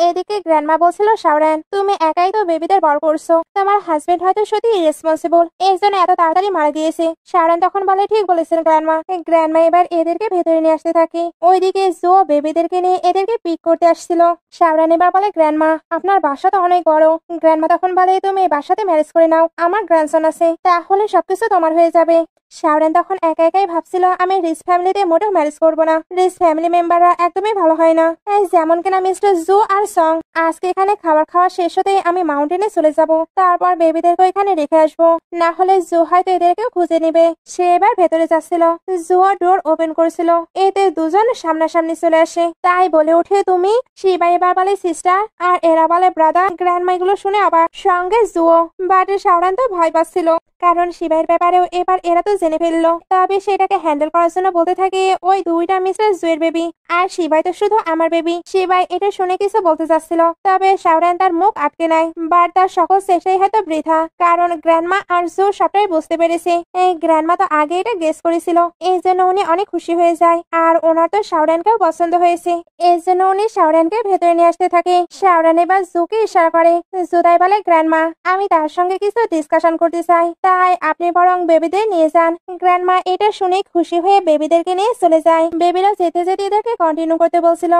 এদিকে গ্র্যান্ডমা বলছিল, শাওরান তুমি একাই তো বেবিদের বড় করছো, তোমার হাজবেন্ড হয়তো সত্যি ইরেসপন্সিবল, এই জন্য এত তাড়াতাড়ি মারা গিয়েছে। শাওরান তখন বলে, ঠিক বলেছেন গ্র্যান্ডমা। গ্র্যান্ডমা এবার এদেরকে ভেতরে নিয়ে আসতে থাকে। ওইদিকে জো বেবিদেরকে নিয়ে এদেরকে পিক করতে আসছিল। শাওরান এবার বলে, গ্র্যান্ডমা আপনার বাসা তো অনেক বড়। গ্র্যান্ডমা তখন বলে, তুমি এই বাসাতে ম্যারেজ করে নাও, আমার গ্র্যান্ডসন আছে, তাহলে সবকিছু তোমার হয়ে যাবে। শাওরান তখন একা একাই ভাবছিল, আমি রিচ ফ্যামিলিতে মোটেও ম্যারেজ করবো না, রিচ ফ্যামিলি মেম্বাররা একদমই ভালো হয় না। যেমন কিনা মিস্টার জো আর সং। আজকে এখানে খাবার খাওয়া শেষ হতে আমি মাউন্টেনে চলে যাব, তারপর বেবিদেরকে এখানে রেখে আসবো, না হলে জো হয়তো এদেরকেও খুঁজে নিবে। সে এবার ভেতরে যাচ্ছিল, জো ডোর ওপেন করেছিল, এতে দুজন সামনাসামনি চলে আসে। তাই বলে ওঠে, তুমি? শিবা এবার বলে, সিস্টার, আর এরা বলে ব্রাদার। গ্র্যান্ডমা এগুলো শুনে আবার সঙ্গে জুও। বাট শাওরান তো ভয় পাচ্ছিল, কারণ শিবাইয়ের ব্যাপারেও এবার এরা তো জেনে ফেললো। তবে সেটাকে হ্যান্ডেল করার জন্য বলতে থাকে, ওই দুইটা মিস্টার জুয়ের বেবি, আর শিবাই তো শুধু আমার বেবি। শিবাই এটা শুনে কিছু বলতে চাচ্ছিল, তবে শাওরান তার মুখ আটকে নেয়। বাট তার সকল চেষ্টাই হয়তো বৃথা, কারণ গ্র্যান্ডমা আর জো সবটাই বুঝতে পেরেছে। এই গ্র্যান্ডমা তো আগে এটা গেস করেছিল, এই জন্য উনি অনেক খুশি হয়ে যায়। আর ওনার তো শাওরানকেও পছন্দ হয়েছে, এই জন্য উনি শাওরানকে ভেতরে নিয়ে আসতে থাকে। শাওরান এবার জুকে ইশারা করে। জুদাই বলে, গ্র্যান্ডমা আমি তার সঙ্গে কিছু ডিসকাশন করতে চাই, তাই আপনি বরং বেবিদের নিয়ে যান। গ্র্যান্ডমা এটা শুনে খুশি হয়ে বেবিদেরকে নিয়ে চলে যায়। বেবিরা যেতে যেতে এদেরকে কন্টিনিউ করতে বলছিল।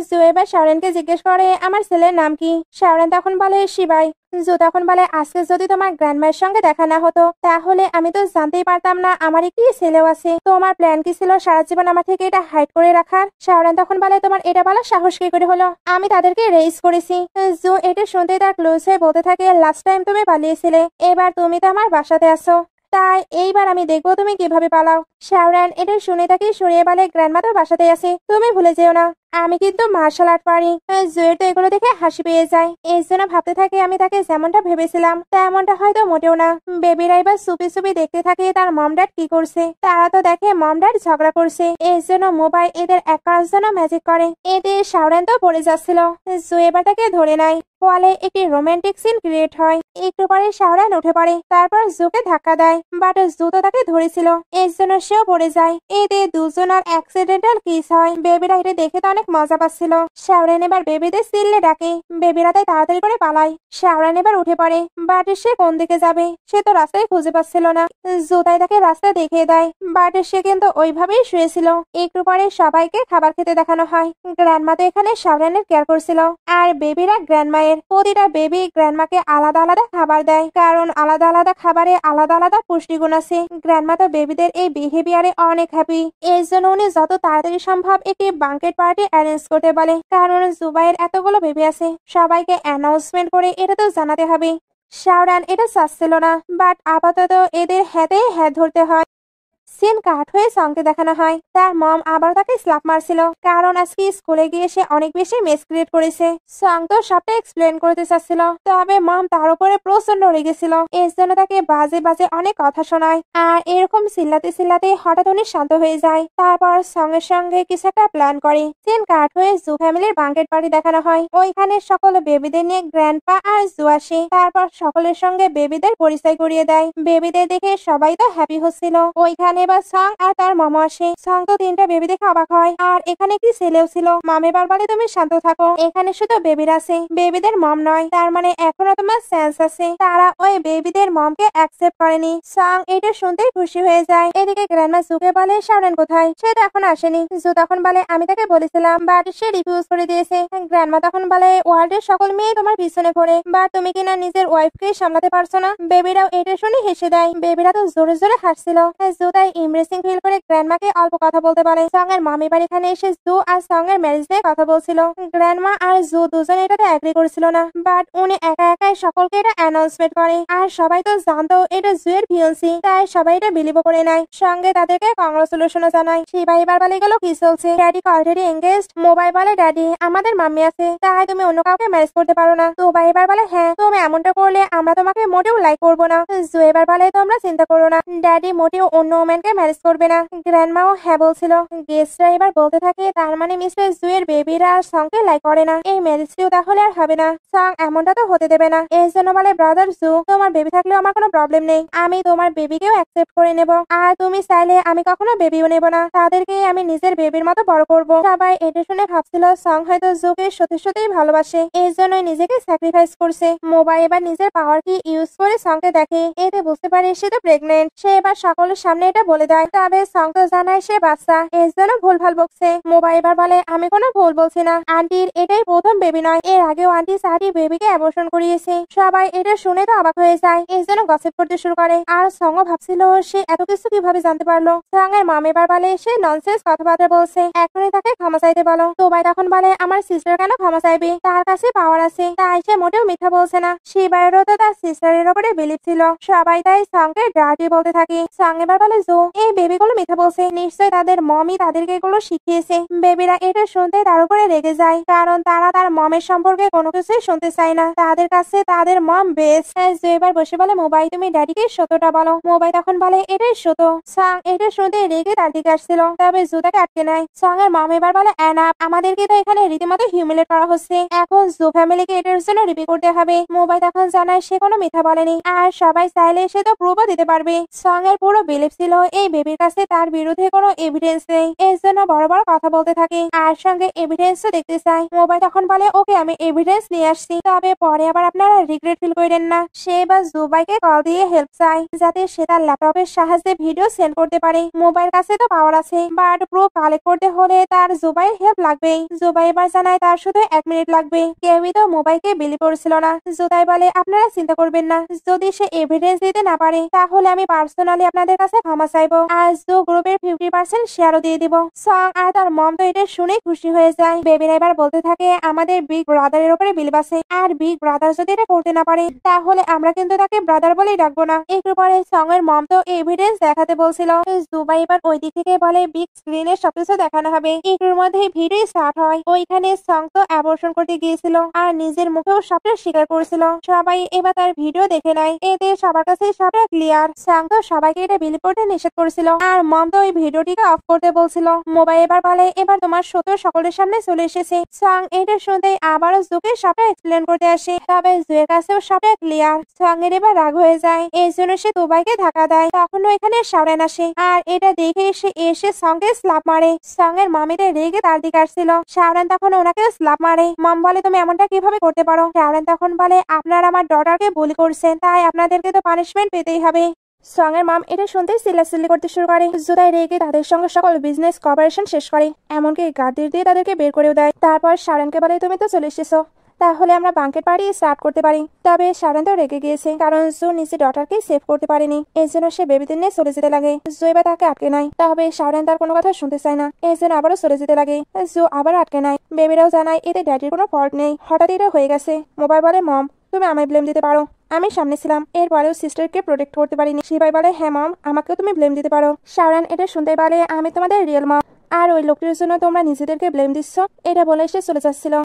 জু এবার শাওরানকে জিজ্ঞেস করে, আমার ছেলের নাম কি? শাওরান তখন বলে, শিবাই। জো তখন বলে, আজকে যদি তোমার গ্র্যান্ডমায়ের সঙ্গে দেখা না হতো, তাহলে আমি তো জানতেই পারতাম না আমার একটি ছেলেও আছে। তোমার প্ল্যান কি ছিল সারা জীবন আমার থেকে এটা হাইড করে রাখার? শাওরান তখন বলে, তোমার এটা বলার সাহস কি করে হলো? আমি তাদেরকে রেইজ করেছি। জো এটা শুনতে তার ক্লোজ হয়ে বলতে থাকে, লাস্ট টাইম তুমি পালিয়েছিলে, এবার তুমি তো আমার বাসাতে আসো, তাই এইবার আমি দেখবো তুমি কিভাবে পালাও। শাওরান এটা শুনে তাকে সরিয়ে বলে, গ্র্যান্ডমা তো বাসাতে আছে, তুমি ভুলে যেও না আমি কিন্তু মার্শাল আর্ট পারি। জুয়ের তো এগুলো দেখে হাসি পেয়ে যায়, এই জন্য ভাবতে থাকে আমি তাকে যেমনটা ভেবেছিলাম তেমনটা হয়তো মোটেও না। বেবিরা এবার চুপি চুপি দেখতে থাকে তার মম ড্যাড কি করছে। তারা তো দেখে মম ড্যাড ঝগড়া করছে, এই জন্য মোবাইল এদের এক করার জন্য ম্যাজিক করে। এতে শাওরান তো পড়ে যাচ্ছিল, জু এবার তাকে ধরে নেয়, ফলে একটি রোমান্টিক সিন ক্রিয়েট হয়। একটু পরে শাওরান উঠে পড়ে, তারপর জুকে ধাক্কা দেয়, বাট জু তো তাকে ধরেছিল, এই জন্য সেও পড়ে যায়। এতে দুজনের অ্যাক্সিডেন্টাল কিস হয়। বেবিরা এটা দেখে তো অনেক মজা পাচ্ছিল। শাওরান এবার বেবিদের সিল্লে ডাকে, বেবিরা তাই তাড়াতাড়ি করে পালায়। শাওরান এবার উঠে পড়ে, বাট সে কোন দিকে যাবে সে তো রাস্তায় খুঁজে পাচ্ছিল না। জু তাই তাকে রাস্তা দেখিয়ে দেয়, বাট সে কিন্তু ওইভাবেই শুয়েছিল। একটু পরে সবাইকে খাবার খেতে দেখানো হয়। গ্র্যান্ডমা তো এখানে শাওরানের কেয়ার করছিল, আর বেবিরা গ্র্যান্ডমায়ের। প্রতিটা বেবি গ্র্যান্ডমাকে আলাদা আলাদা খাবার দেয়, কারণ আলাদা আলাদা খাবারে আলাদা আলাদা পুষ্টিগুণ আছে। গ্র্যান্ডমা তো বেবিদের এই বিহেভিয়ারে অনেক হ্যাপি, এই জন্য উনি যত তাড়াতাড়ি সম্ভব একটি বাঙ্কেট পার্টি অ্যারেঞ্জ করতে বলে, কারণ জুবাইয়ের এতগুলো বেবি আছে, সবাইকে অ্যানাউন্সমেন্ট করে এটা তো জানাতে হবে। শাওরান এটা চাচ্ছিল না, বাট আপাতত এদের হাতে হাত ধরতে হয়। সিন কাট হয়ে সঙ্গে দেখানো হয় তার মম আবার তাকে স্ল্যাপ মারছিল, কারণ আজকে স্কুলে গিয়ে সে অনেক বেশি মেস ক্রিয়েট করেছে। সং তো সবটা এক্সপ্লেন করতে চাচ্ছিল, তবে মম তার উপরে প্রচন্ড রেগেছিল, এর জন্য তাকে বাজে বাজে অনেক কথা শোনায়। আর এরকম চিল্লাতে চিল্লাতে হঠাৎ উনি শান্ত হয়ে যায়। তারপর সঙ্গে সঙ্গে কিছু একটা প্ল্যান করে। সিন কাট হয়ে জু ফ্যামিলির বাঙ্কেট পার্টি দেখানো হয়। ওইখানে সকল বেবিদের নিয়ে গ্র্যান্ডপা আর জু আসে, তারপর সকলের সঙ্গে বেবিদের পরিচয় করিয়ে দেয়। বেবিদের দেখে সবাই তো হ্যাপি হচ্ছিল। ওইখানে এবার সং আর তার মামা আসে। সং তো তিনটা বেবি দেখে অবাক হয়, আর এখানে একটি ছেলেও ছিল। মম এবার বলে, তুমি শান্ত থাকো, এখানে শুধু বেবির আছে, বেবিদের মম নয়, তার মানে এখনো তোমার সেন্স আছে। তারা ওই বেবিদের মমকে অ্যাকসেপ্ট করেনি। সং এটা শুনতেই খুশি হয়ে যায়। এদিকে গ্র্যান্ডমা জুকে বলে, শাওরান কোথায়? সে তো এখন আসেনি। জু তখন বলে, আমি তাকে বলেছিলাম, বাট সে রিফিউজ করে দিয়েছে। গ্র্যান্ডমা তখন বলে, ওয়ার্ল্ডের সকল মেয়ে তোমার পিছনে ঘোরে, বাট তুমি কিনা নিজের ওয়াইফকে সামলাতে পারছো না। বেবিরাও এটা শুনে হেসে দেয়, বেবিরা তো জোরে জোরে হাসছিল। জু তাই ইমপ্রেসিং ফিল করে গ্র্যান্ডমাকে অল্প কথা বলতে বলে। সং এর মামি বাড়ি এখানে এসে জু আর সং এর ম্যারেজ নিয়ে কথা বলছিল। গ্র্যান্ডমা আর জু দুজন এটাতে এগ্রি করছিল না, বাট উনি একা একাই সকলকে এটা অ্যানাউন্সমেন্ট করে, আর সবাই তো জানতো এটা জুয়ের ফিয়ান্সি, তাই সবাই এটা বিলিভ করে নেয়। সঙ্গে তাদেরকে কংগ্রাচুলেশনও জানায়। শিবা এবার বলে, গেল কি চলছে? Daddy already engaged. মোবাইল বলে, ড্যাডি আমাদের মাম্মি আছে, তাই তুমি অন্য কাউকে ম্যারেজ করতে পারো না। তো এবার বলে, হ্যাঁ তুমি এমনটা করলে আমরা তোমাকে মোটেও লাইক করবো না। জু এবার বলে, তোমরা চিন্তা করো না, ড্যাডি মোটেও অন্য ওমেন শাওরানকে ম্যারেজ করবে না। গ্র্যান্ডমাও হ্যাঁ বলছিল। গেস্টরা এবার বলতে থাকে তার মানে মিস্টার জুয়ের বেবিরা আর সঙ্গে লাইক করে না, এই ম্যারেজটিও তাহলে আর হবে না। সং এমনটা তো হতে দেবে না। এর জন্য বলে ব্রাদার জু, তোমার বেবি থাকলেও আমার কোনো প্রবলেম নেই, আমি তোমার বেবিকেও অ্যাকসেপ্ট করে নেব। আর তুমি চাইলে আমি কখনো বেবিও নেব না, তাদেরকে আমি নিজের বেবির মতো বড় করব। সবাই এটা শুনে ভাবছিল সং হয়তো জুকে সত্যি সত্যিই ভালোবাসে, এর জন্যই নিজেকে স্যাক্রিফাইস করছে। মোবাইল এবার নিজের পাওয়ার কি ইউজ করে সংকে দেখে, এতে বুঝতে পারে সে তো প্রেগনেন্ট। সে এবার সকলের সামনে এটা বলে দেয়, তবে সং তো জানায় সে বাচ্চা, এর জন্য ভুলভাল বকছে। মোবাইল এবার বলে আমি কোনো ভুল বলছি না, আন্টির এটাই প্রথম বেবি নয়, এর আগেও আন্টি 4টি বেবিকে অ্যাবর্শন করিয়েছে। সবাই এটা শুনে তো অবাক হয়ে যায়, এর জন্য গসিপ করতে শুরু করে। আর সঙ্গও ভাবছিল সে এত কিছু কিভাবে জানতে পারলো। সং এর মম এবার বলে সে ননসেন্স কথাবার্তা বলছে, এখনই তাকে ক্ষমা চাইতে বলো। তোবাই তখন বলে আমার সিস্টার কেন ক্ষমা চাইবে, তার কাছে পাওয়ার আছে, তাই সে মোটেও মিথ্যা বলছে না। শিবায়েরও তো তার সিস্টারের উপরে বিলিভ ছিল। সবাই তাই সঙ্গে ডার্টি বলতে থাকে। সং এবার বলে জো এই বেবিগুলো মিথ্যা বলছে, নিশ্চয় তাদের মমই তাদেরকে এগুলো শিখিয়েছে। বেবিরা এটা শুনতে তার উপরে রেগে যায়, কারণ তারা তার মমের সম্পর্কে কোনো কিছুই শুনতে চায় না, তাদের কাছে তাদের মম বেস্ট। জো এবার বসে বলে মোবাই তুমি ড্যাডিকে সত্যটা বলো। মোবাই তখন বলে এটাই সত্য। সং এটা শুনতে রেগে তার দিকে আসছিল, তবে জো তাকে আটকে নেয়। সং এর মম এবার বলে এনাফ, আমাদেরকে তো এখানে রীতিমতো হিউমিলেট করা হচ্ছে, এখন জো ফ্যামিলিকে এটার জন্য রিপি করতে হবে। মোবাই তখন জানায় সে কোনো মিথ্যা বলেনি, আর সবাই চাইলে সে তো প্রুফও দিতে পারবে। সং এর পুরো বিলিভ ছিল এই বেবির কাছে তার বিরুদ্ধে কোনো এভিডেন্স নেই, এর জন্য বড় বড় কথা বলতে থাকে, আর সঙ্গে এভিডেন্সও দেখতে চায়। মোবাই তখন বলে ওকে আমি এভিডেন্স নিয়ে আসছি, তবে পরে আবার আপনারা রিগ্রেট ফিল করেন না। সে এবার জুবাইকে কল দিয়ে হেল্প চায়, যাতে সে তার ল্যাপটপের সাহায্যে ভিডিও সেন্ড করতে পারে। মোবাইল কাছে তো পাওয়ার আছে, বাট প্রুফ কালেক্ট করতে হলে তার জুবাইয়ের হেল্প লাগবেই। জুবাই এবার জানায় তার শুধু 1 মিনিট লাগবে। কেউই তো মোবাইলকে বিলি করছিল না। জুবাই বলে আপনারা চিন্তা করবেন না, যদি সে এভিডেন্স দিতে না পারে তাহলে আমি পার্সোনালি আপনাদের কাছে ক্ষমা চাইবো, আর জো গ্রুপের 50% শেয়ারও দিয়ে দিব। সং আর তার মম তো এটা শুনে খুশি হয়ে যায়। বেবিরা এবার বলতে থাকে আমাদের বিগ ব্রাদারের উপরে বিলিভ আছে, আর বিগ ব্রাদার যদি এটা করতে না পারে তাহলে আমরা কিন্তু তাকে ব্রাদার বলেই ডাকবো না। একটু পরে সং এর মম তো এভিডেন্স দেখাতে বলছিল। জুবাই এবার ওই দিক থেকে বলে বিগ স্ক্রিনে সবকিছু দেখানো হবে। একটুর মধ্যে ভিডিও স্টার্ট হয়। ওইখানে সং তো অ্যাবর্শন করতে গিয়েছিল, আর নিজের মুখেও সবটা স্বীকার করেছিল। সবাই এবার তার ভিডিও দেখে নেয়, এতে সবার কাছে সবটা ক্লিয়ার। সং তো সবাইকে এটা বিলিভ করতে নিষেধ করেছিল, আর মম তো ওই ভিডিওটিকে অফ করতে বলছিল। মোবাইল এবার বলে এবার তোমার সত্য সকলের সামনে চলে এসেছে। সং এটা শুনতেই আবারও জুকে সবটা এক্সপ্লেন করতে আসে, তবে জুয়ের কাছেও সবটা ক্লিয়ার। সং এর এবার রাগ হয়ে যায়, এই জন্য সে দুবাইকে ধাক্কা দেয়। তখনও এখানে শাওরান আসে, আর এটা দেখে সে এসে সঙ্গে স্ল্যাপ মারে। সং এর মামিটা রেগে তার দিকে আসছিল। শাওরান তখন ওনাকে স্ল্যাপ মারে। মম বলে তুমি এমনটা কিভাবে করতে পারো। শাওরান তখন বলে আপনারা আমার ডটারকে বুলি করছেন, তাই আপনাদেরকে তো পানিশমেন্ট পেতেই হবে। সং এর মম এটা শুনতেই চিল্লাচিল্লি করতে শুরু করে। জুদাই রেগে তাদের সঙ্গে সকল বিজনেস কপারেশন শেষ করে, এমনকি গার্ডদের দিয়ে তাদেরকে বের করেও দেয়। তারপর শাওরানকে বলে তুমি তো চলে এসেছো, তাহলে আমরা বাঙ্কেট পার্টি স্টার্ট করতে পারি। তবে শাওরান তো রেগে গিয়েছে, কারণ জো নিজে ডটারকে সেভ করতে পারেনি, এই জন্য সে বেবিদের নিয়ে চলে যেতে লাগে। জো এবার তাকে আটকে নাই, তবে শাওরান তার কোনো কথা শুনতে চায় না, এই জন্য আবারও চলে যেতে লাগে। জো আবার আটকে নাই। বেবিরাও জানায় এতে ড্যাডির কোনো ফল্ট নেই, হঠাৎ এটা হয়ে গেছে। মোবাইল বলে মম তুমি আমায় ব্লেম দিতে পারো, আমি সামনে ছিলাম, এরপরেও সিস্টারকে প্রোটেক্ট করতে পারিনি। শিবাই বলে হ্যাঁ মম, আমাকেও তুমি ব্লেম দিতে পারো। শাওরান এটা শুনতে বলে আমি তোমাদের রিয়েল মম, আর ওই লোকটির জন্য তোমরা নিজেদেরকে ব্লেম দিচ্ছ। এটা বলে সে চলে যাচ্ছিল।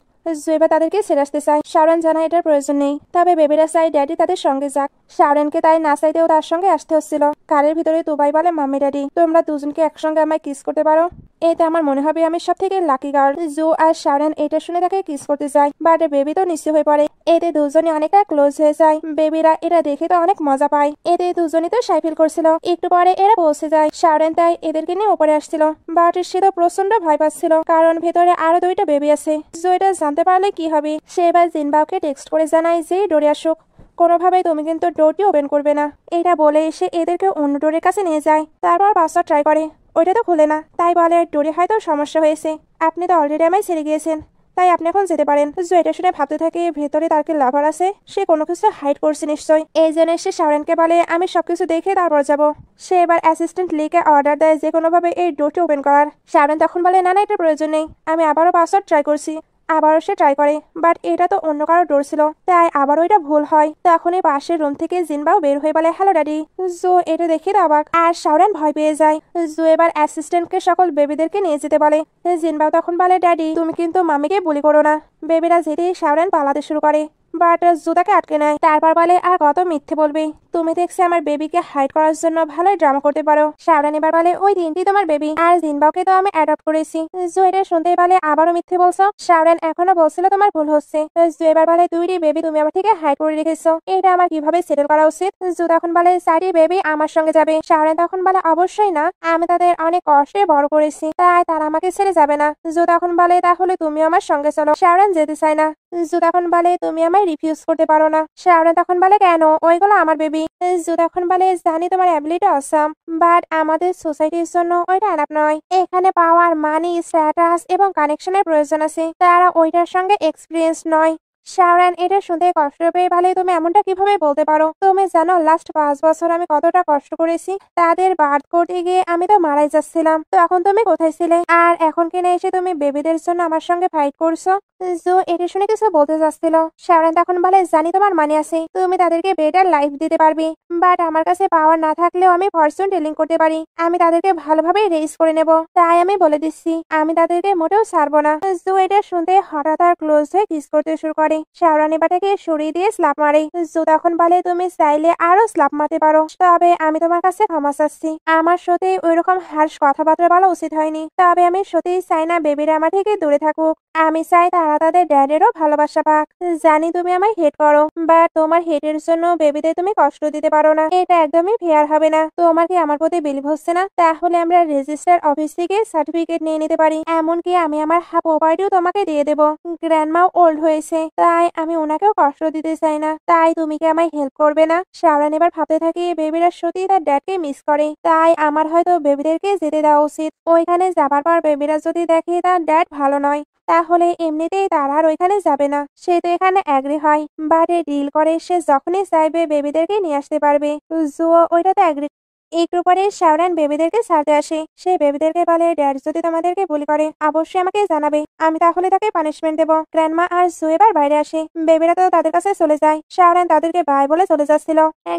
জুয়েবা তাদেরকে ছেড়ে আসতে চায়। শাওরান জানায় এটার প্রয়োজন নেই, তবে বেবিরা চাই ড্যাডি তাদের সঙ্গে যাক। শাওরানকে তাই না চাইতেও তার সঙ্গে আসতে হচ্ছিল। কারের ভিতরে দুবাই বলে মাম্মি ড্যাডি তোমরা দুজনকে একসঙ্গে আমায় কিস করতে পারো, এতে আমার মনে হবে আমি সব থেকে লাকি গার্ল। জো আর শাওরান এটা শুনে তাকে কিস করতে চায়, বাট বেবি তো নিশ্চয় হয়ে পড়ে। এতে দুজনই অনেকটা ক্লোজ হয়ে যায়। বেবিরা এটা দেখে তো অনেক মজা পায়, এতে দুজনই তো সাই ফিল করছিল। একটু পরে এরা পৌঁছে যায়। শাওরান তাই এদেরকে নিয়ে উপরে আসছিল, বাট সে তো প্রচন্ড ভয় পাচ্ছিল, কারণ ভেতরে আরো 2টা বেবি আছে। জো এটা জানতে পারলে কি হবে, সে এবার জিনবাওকে টেক্সট করে জানায় যে ডোরে আসুক, কোনোভাবেই তুমি কিন্তু ডোরটি ওপেন করবে না। এটা বলে এসে এদেরকে অন্য ডোরের কাছে নিয়ে যায়। তারপর পাসওয়ার্ড ট্রাই করে, ওইটা তো খুলে না, তাই বলে ডোরে হয়তো সমস্যা হয়েছে, আপনি তো অলরেডি আমায় ছেড়ে গিয়েছেন, তাই আপনি এখন যেতে পারেন। জো এটা শুনে ভাবতে থাকে ভেতরে তার কি লাভার আছে, সে কোনো কিছু হাইড করছে নিশ্চয়। এই জন্য সে শাওরানকে বলে আমি সবকিছু দেখে তারপর যাব। সে এবার অ্যাসিস্ট্যান্ট লিকে অর্ডার দেয় যে কোনোভাবে এই ডোরটি ওপেন করার। শাওরান তখন বলে না না, এটা প্রয়োজন নেই, আমি আবারও পাসওয়ার্ড ট্রাই করছি। আবারও সে ট্রাই করে, বাট এটা তো অন্য কারো ডোর ছিল, তাই আবারও এটা ভুল হয়। তখনই পাশের রুম থেকে জিনবাও বের হয়ে বলে হ্যালো ড্যাডি। জো এটা দেখে অবাক, আর শাওরান ভয় পেয়ে যায়। জো এবার অ্যাসিস্ট্যান্টকে সকল বেবিদেরকে নিয়ে যেতে বলে। জিনবাও তখন বলে ড্যাডি তুমি কিন্তু মামিকে বুলি করো না। বেবিরা যেতেই শাওরান পালাতে শুরু করে। বাট জু তাকে আটকে নেয়। তারপর বলে আর কত মিথ্যে বলবে, তুমি দেখছি আমার বেবিকে হাইড করার জন্য ভালোই ড্রামা করতে পারো। শাওরান এবার বলে ওই দিনটি তোমার বেবি, আর জিনবাওকে তো আমি অ্যাডপ্ট করেছি। জু এটা শুনতেই বলে আবারও মিথ্যে বলছো। শাওরান এখনো বলছিল তোমার ভুল হচ্ছে। জু এবার বলে দুইটি বেবি তুমি আমার থেকে হাইড করে রেখেছো, এটা আমার কিভাবে সেটেল করা উচিত। জু তখন বলে 4টি বেবি আমার সঙ্গে যাবে। শাওরান তখন বলে অবশ্যই না, আমি তাদের অনেক কষ্টে বড় করেছি, তাই তারা আমাকে ছেড়ে যাবে না। জু তখন বলে তাহলে তুমি আমার সঙ্গে চলো। শাওরান যেতে চায় না। জু তখন বলে তুমি আমায় রিফিউজ করতে পারো না। শাওরান তখন বলে কেন, ওইগুলো আমার বেবি। জু তখন বলে জানি তোমার অ্যাবিলিটি অসাম, বাট আমাদের সোসাইটির জন্য ওইটা এনাফ নয়। এখানে পাওয়ার, মানি, স্ট্যাটাস এবং কানেকশনের প্রয়োজন আছে, তারা ওইটার সঙ্গে এক্সপিরিয়েন্স নয়। শাওরান এটা শুনতে কষ্ট পেয়ে বলে তুমি এমনটা কিভাবে বলতে পারো? তুমি জানো লাস্ট 5 বছর আমি কতটা কষ্ট করেছি। তাদের বার্থ করতে গিয়ে আমি তো মারাই যাচ্ছিলাম, তো এখন তুমি কোথায় ছিলে? আর এখন কিনা এসে তুমি বেবিদের জন্য আমার সঙ্গে ফাইট করছো। জো এটা শুনে কিছু বলতে চাচ্ছিল। শাওরান তখন বলে জানি তোমার মানি আছে, তুমি তাদেরকে বেটার লাইফ দিতে পারবে, বাট আমার কাছে পাওয়ার না থাকলেও আমি ফরচুন টেলিং করতে পারি। আমি তাদেরকে ভালোভাবে রেজ করে নেব, তাই আমি বলে দিচ্ছি আমি তাদেরকে মোটেও ছাড়বো না। জো এটা শুনতে হঠাৎ আর ক্লোজ হয়ে কিস করতে শুরু করে। শাওরান এবার তাকে সরিয়ে দিয়ে স্ল্যাপ মারে। জো তখন বলে তুমি চাইলে আরো স্ল্যাপ মারতে পারো, তবে আমি তোমার কাছে ক্ষমা চাচ্ছি, আমার সাথে ওইরকম হার্শ কথাবার্তা বলা উচিত হয়নি। তবে আমি সত্যিই চাই না বেবিরা আমার থেকে দূরে থাকুক। আমি চাই তারা তাদের ড্যাডেরও ভালোবাসা পাক। জানি তুমি আমায় হেট করো, বা তোমার হেটের জন্য বেবিদের তুমি কষ্ট দিতে পারো না, এটা একদমই ফেয়ার হবে না। তোমার কি আমার প্রতি বিলিভ হচ্ছে না? তাহলে আমরা রেজিস্টার অফিস থেকে সার্টিফিকেট নিয়ে নিতে পারি, এমনকি আমি আমার হাফ প্রপার্টিও তোমাকে দিয়ে দেবো। গ্র্যান্ডমাও ওল্ড হয়েছে, তাই আমি ওনাকেও কষ্ট দিতে চাই না। তাই তুমি কি আমায় হেল্প করবে না? শাওরান এবার ভাবতে থাকে বেবিরা সত্যি তার ড্যাডকে মিস করে, তাই আমার হয়তো বেবিদেরকে যেতে দেওয়া উচিত। ওইখানে যাবার পর বেবিরা যদি দেখে তার ড্যাড ভালো নয়, তাহলে এমনিতেই তারা আর ওইখানে যাবে না। সে তো এখানে অ্যাগ্রি হয়, বাট ডিল করে সে যখনই চাইবে বেবিদেরকে নিয়ে আসতে পারবে। জুও ওইটাতে অ্যাগ্রি। একটু পরে শাওরান বেবিদেরকে ছাড়তে আসে। সে বেবিদেরকে বলে ড্যাড যদি তোমাদেরকে ভুল করে অবশ্যই আমাকে জানাবে, আমি তাহলে তাকে পানিশমেন্ট দেবো। গ্র্যান্ডমা আর জু এবার বাইরে আসে। বেবিরা তো তাদের কাছে চলে যায়। শাওরান তাদেরকে বাই বলে চলে যাচ্ছিল।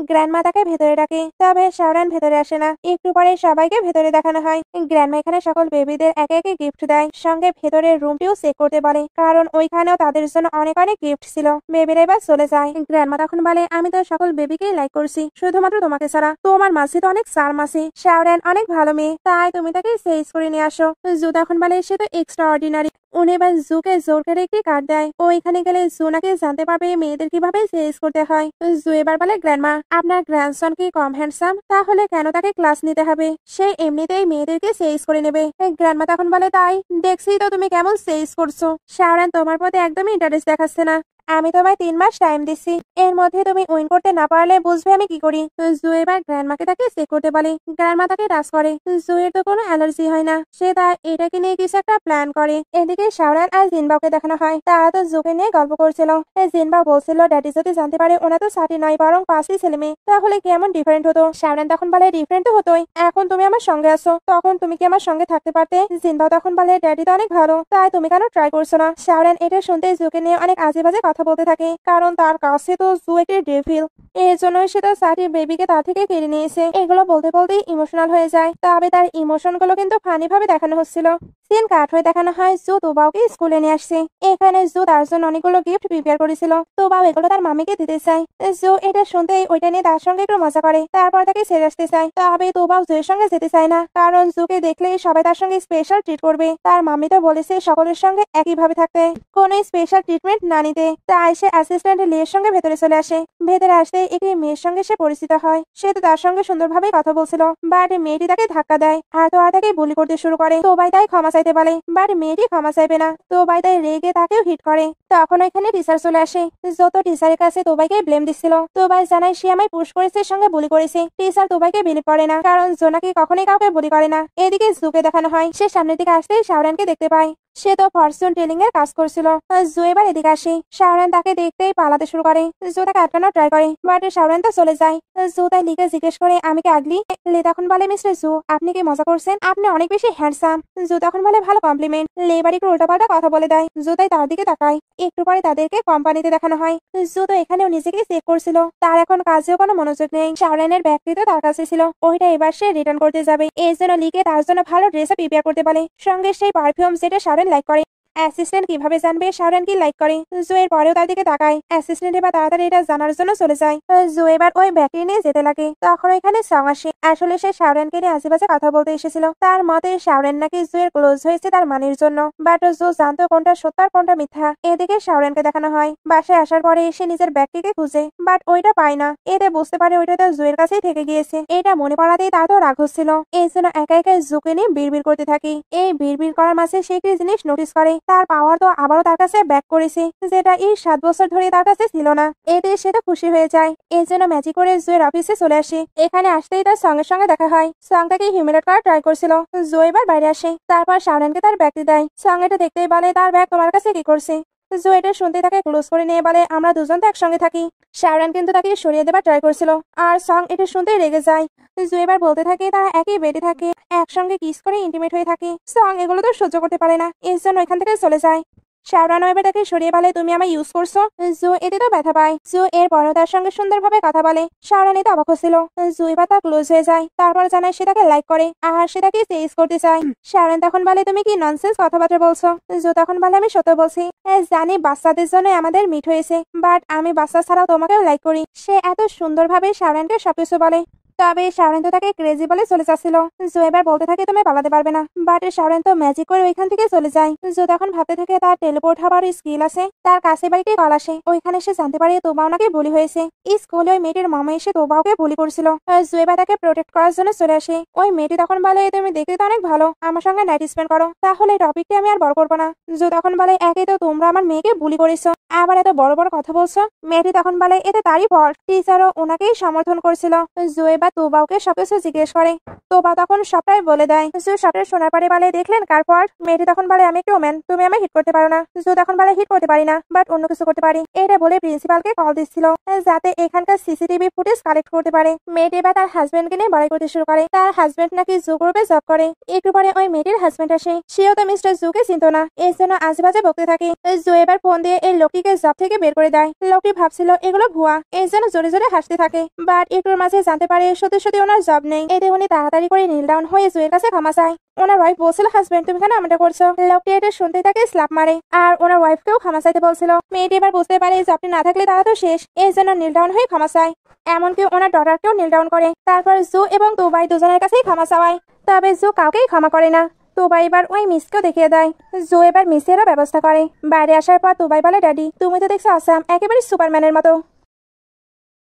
গ্র্যান্ডমা তাকে ভেতরে ডাকে, তবে শাওরান ভেতরে আসে না। একটু পরে সবাইকে ভেতরে দেখানো হয়। গ্র্যান্ডমা এখানে সকল বেবিদের একে একে গিফট দেয়, সঙ্গে ভেতরের রুমটিও চেক করতে বলে, কারণ ওইখানেও তাদের জন্য অনেক অনেক গিফট ছিল। বেবিরা এবার চলে যায়। গ্র্যান্ডমা তখন বলে আমি তো সকল বেবিকেই লাইক করছি, শুধুমাত্র তোমাকে ছাড়া। তোমার মাঝে তো অনেক চার্ম আছে, শাওরান অনেক ভালো মেয়ে, তাই তুমি তাকে চেঞ্জ করে নিয়ে আসো। জু তখন বলে সে তো এক্সট্রা অর্ডিনারি। উনি এবার জুকে জোর করে একটি কার্ড দেয়, ওইখানে গেলে জু নাকি জানতে পারবে মেয়েদের কিভাবে চেঞ্জ করতে হয়। জু এবার বলে গ্র্যান্ডমা আপনার গ্র্যান্ডসন কি কম হ্যান্ডসাম? তাহলে কেন তাকে ক্লাস নিতে হবে? সে এমনিতেই মেয়েদেরকে চেঞ্জ করে নেবে। গ্র্যান্ডমা তখন বলে তাই দেখছি তো তুমি কেমন চেঞ্জ করছো। শাওরান তোমার প্রতি একদমই ইন্টারেস্ট দেখাচ্ছে না। আমি তোমায় 3 মাস টাইম দিচ্ছি, এর মধ্যে তুমি উইন করতে না পারলে বুঝবে আমি কি করি। জু এবার গ্র্যান্ডমাকে তাকে চেক করতে বলে। গ্র্যান্ডমা তাকে টাচ করে। জুয়ের তো কোনো অ্যালার্জি হয় না, সে তাই এটাকে নিয়ে কিছু একটা প্ল্যান করে। এদিকে শাওরান আর জিনবাওকে দেখানো হয়, তারা তো জুকে নিয়ে গল্প করছিল। জিনবাও বলছিল ড্যাডি যদি জানতে পারে ওনা তো 6টি নয় বরং 5ই ছেলে মেয়ে, তাহলে কেমন ডিফারেন্ট হতো। শাওরান তখন বলে ডিফারেন্ট তো হতোই, এখন তুমি আমার সঙ্গে আছো, তখন তুমি কি আমার সঙ্গে থাকতে পারতে? জিনবাও তখন বলে ড্যাডি তো অনেক ভালো, তাই তুমি কেন ট্রাই করছো না? শাওরান এটা শুনতে জুকে নিয়ে অনেক আজে বাজে কথা বলতে থাকে, কারণ তার কাছে তো জু একটি ডেভিল, এর জন্যই সে তার 6টি বেবিকে তার থেকে কেড়ে নিয়েছে। এগুলো বলতে বলতেই ইমোশনাল হয়ে যায়, তবে তার ইমোশন গুলো কিন্তু ফানি ভাবে দেখানো হচ্ছিল। সিন কাট হয়ে দেখানো হয় জু তুবাওকে স্কুলে নিয়ে আসছে। এখানে জু তার জন্য অনেকগুলো গিফট প্রিপেয়ার করেছিল, তুবাও এগুলো তার মামিকে দিতে চায়। জু এটা শুনতেই ওইটা নিয়ে তার সঙ্গে একটু মজা করে, তারপর তাকে ছেড়ে আসতে চায়। তবে তুবাও জুয়ের সঙ্গে যেতে চায় না, কারণ জুকে দেখলেই সবাই তার সঙ্গে স্পেশাল ট্রিট করবে। তার মামি তো বলেছে সকলের সঙ্গে একইভাবে থাকতে, কোনো স্পেশাল ট্রিটমেন্ট না নিতে। তাই সে অ্যাসিস্ট্যান্ট লিয়ের সঙ্গে ভেতরে চলে আসে। ভেতরে আসতে একটি মেয়ের সঙ্গে সে পরিচিত হয়। সে তো তার সঙ্গে সুন্দরভাবে কথা বলছিল, বাট মেয়েটি তাকে ধাক্কা দেয় আর তো আর তাকে বুলি করতে শুরু করে। তো ভাই তাই ক্ষমা চাইতে বলে, বাট মেয়েটি ক্ষমা চাইবে না। তো ভাই তাই রেগে তাকেও হিট করে। তখন ওইখানে টিচার চলে আসে, যত টিচারের কাছে তোবাইকে ব্লেম দিচ্ছিল। তোবাই জানায় সে আমায় পুশ করেছে, সঙ্গে বুলি করেছে। টিচার তোবাইকে বিলিভ করে না, কারণ জোনাকি কখনোই কাউকে বুলি করে না। এদিকে জুকে দেখানো হয়, সে সামনের দিকে আসতেই শাওরানকে দেখতে পায়। সে তো ফরচুন টেলিং এর কাজ করছিল। জু এবার এদিকে আসে, শাওরান তাকে দেখতেই পালাতে শুরু করে। জু তাকে আটকানোর ট্রাই করে, বাট শাওরান তো চলে যায়। জু তাই লিকে জিজ্ঞেস করে আমি কি আগলি? লে তখন বলে মিস্টার জু আপনি কি মজা করছেন? আপনি অনেক বেশি হ্যান্ডসাম। জু তখন বলে ভালো কমপ্লিমেন্ট। লে এবার একটু উল্টাপাল্টা কথা বলে দেয়। জু তাই তার দিকে তাকায়। একটু পরে তাদেরকে কোম্পানিতে দেখানো হয়। জু তো এখানেও নিজেকে চেক করছিল, তার এখন কাজেও কোনো মনোযোগ নেই। শাওরানের ব্যাগটি তো তার কাছে ছিল, ওইটা এবার সে রিটার্ন করতে যাবে। এর জন্য লিকে তার জন্য ভালো ড্রেস প্রিপেয়ার করতে বলে, সঙ্গে সেই পারফিউম যেটা শাওরান লাইক করে। অ্যাসিস্ট্যান্ট কিভাবে জানবে শাওরান কি লাইক করে? জো এর পরেও তার দিকে তাকায়। অ্যাসিস্ট্যান্ট এবার তাড়াতাড়ি এটা জানার জন্য চলে যায়। জো এবার ওই ব্যাগটি নিয়ে যেতে লাগে। তখন ওইখানে সং আসে। আসলে সে শাওরানকে নিয়ে আশেপাশে কথা বলতে এসেছিল। তার মতে শাওরান নাকি জো এর ক্লোজ হয়েছে তার মানির জন্য, বাট জো জানতো কোনটা সত্য আর কোনটা মিথ্যা। এদিকে শাওরানকে দেখানো হয় বাসায় আসার পরে সে নিজের ব্যাগটিকে খুঁজে, বাট ওইটা পায় না। এতে বুঝতে পারে ওইটা তো জো এর কাছেই থেকে গিয়েছে। এটা মনে পড়াতেই তার তো রাগ হচ্ছিল। এই জন্য একা একা জোকে নিয়ে বিড়বিড় করতে থাকে। এই বিড়বিড় করার মাঝে সে একটি জিনিস নোটিস করে, তার পাওয়ার তো আবারও তার কাছে ব্যাক করেছে, যেটা এই 7 বছর ধরে তার কাছে ছিল না। এতে সে তো খুশি হয়ে যায়। এই জন্য ম্যাজিক করে জো এর অফিসে চলে আসে। এখানে আসতেই তার সঙ্গে সঙ্গে দেখা হয়। সং তাকে হিউমিলেট করার ট্রাই করছিল। জো এবার বাইরে আসে। তারপর শাওরানকে তার ব্যাগটি দেয়। সং এটা দেখতেই বলে, তার ব্যাগ তোমার কাছে কি করছে? জো এটা শুনতে তাকে ক্লোজ করে নিয়ে বলে, আমরা দুজন তো একসঙ্গে থাকি। শাওরান কিন্তু তাকে সরিয়ে দেবার ট্রাই করছিল, আর সং এটা শুনতেই রেগে যায়। জো এবার বলতে থাকে তারা একই বেডে থাকে, একসঙ্গে কিস করে ইন্টিমেট হয়ে থাকে। সং এগুলো তো সহ্য করতে পারে না, এর জন্য এখান থেকে চলে যায়। শাওরান এবার তাকে সরিয়ে বলে, তুমি আমায় ইউজ করছো। জো এতে তো ব্যথা পায়। জো এর পরও তার সঙ্গে সুন্দরভাবে কথা বলে। শাওরান এতে অবাক হচ্ছিল। জো এবার তার ক্লোজ হয়ে যায়। তারপর জানায় সে তাকে লাইক করে আর সে তাকে চেজ করতে চায়। শাওরান তখন বলে, তুমি কি ননসেন্স কথাবার্তা বলছো? জো তখন বলে, আমি সত্য বলছি। জানি বাচ্চাদের জন্য আমাদের মিট হয়েছে, বাট আমি বাচ্চা ছাড়াও তোমাকেও লাইক করি। সে এত সুন্দরভাবে শাওরানকে সবকিছু বলে। তবে শাওরান তো তাকে ক্রেজি বলে চলে যাচ্ছিল। জো এবার বলতে থাকে তুমি পালাতে পারবে না, বাট শাওরান তো ম্যাজিক করে ওইখান থেকে চলে যায়। জো তখন ভাবতে থাকে তার টেলিপোর্ট হবার স্কিল আছে। তার কাছে বাড়িতে কল আসে। ওইখানে সে জানতে পারে তোবাও নাকি বুলি হয়েছে। স্কুলে ওই মেয়েটির মামা এসে তোবাওকে বুলি করছিল। জো এবার তাকে প্রোটেক্ট করার জন্য চলে আসে। ওই মেয়েটি তখন বলে, তুমি দেখতে তো অনেক ভালো, আমার সঙ্গে নাইট স্পেন্ড করো, তাহলে টপিকটি আমি আর বড় করবো না। জো তখন বলে, একে তো তোমরা আমার মেয়েকে বুলি করেছো, আবার এত বড় বড় কথা বলছো। মেয়েটি তখন বলে, এতে তারই ফল্ট, টিচারও ওনাকেই সমর্থন করছিল। জো এবার তোবাওকে সবকিছু জিজ্ঞেস করে। তোবা তখন সবটাই বলে দেয়। জো সবটাই শোনার পরে বলে, দেখলেন কার ফল্ট? মেয়েটি তখন বলে, আমি একটু ওমেন, তুমি আমায় হিট করতে পারো না। জো তখন বলে, হিট করতে পারি না, বাট অন্য কিছু করতে পারি। এটা বলে প্রিন্সিপালকে কল দিচ্ছিল, যাতে এখানকার সিসিটিভি ফুটেজ কালেক্ট করতে পারে। মেয়েটি এবার তার হাজবেন্ডকে নিয়ে বাড়াই করতে শুরু করে। তার হাজবেন্ড নাকি জো গ্রুপে জব করে। একটু পরে ওই মেয়েটির হাজবেন্ড আসে। সেও তো মিস্টার জোকে চিনত না, এর জন্য আজেবাজে বকতে থাকে। জো এবার ফোন দিয়ে এই লোকটিকে জব থেকে বের করে দেয়। লোকটি ভাবছিল এগুলো ভুয়া, এর জন্য জোরে জোরে হাসতে থাকে। বাট একটুর মাঝে জানতে পারে সত্যি সত্যি ওনার জব নেই। এতে উনি তাড়াতাড়ি করে নীল ডাউন হয়ে জোয়ের কাছে ক্ষমা চায়। ওনার ওয়াইফ বলছিল, হাজবেন্ড তুমি কেন এমনটা করছো? লোকটি এটা শুনতে তাকে স্ল্যাপ মারে আর ওনার ওয়াইফকেও ক্ষমা চাইতে বলছিল। মেয়েটি এবার বুঝতে পারে যে আপনি না থাকলে তারা তো শেষ, এর জন্য নীল ডাউন হয়ে ক্ষমা চায়। এমনকি ওনার ডটারকেও নীল ডাউন করে। তারপর জো এবং তোবাই দুজনের কাছেই ক্ষমা চাওয়ায়। তবে জো কাউকেই ক্ষমা করে না। তোবাই এবার ওই মিসকেও দেখিয়ে দেয়। জো এবার মিসেরও ব্যবস্থা করে। বাইরে আসার পর তোবাই বলে, ড্যাডি তুমি তো দেখছো আসাম, একেবারে সুপারম্যানের মতো।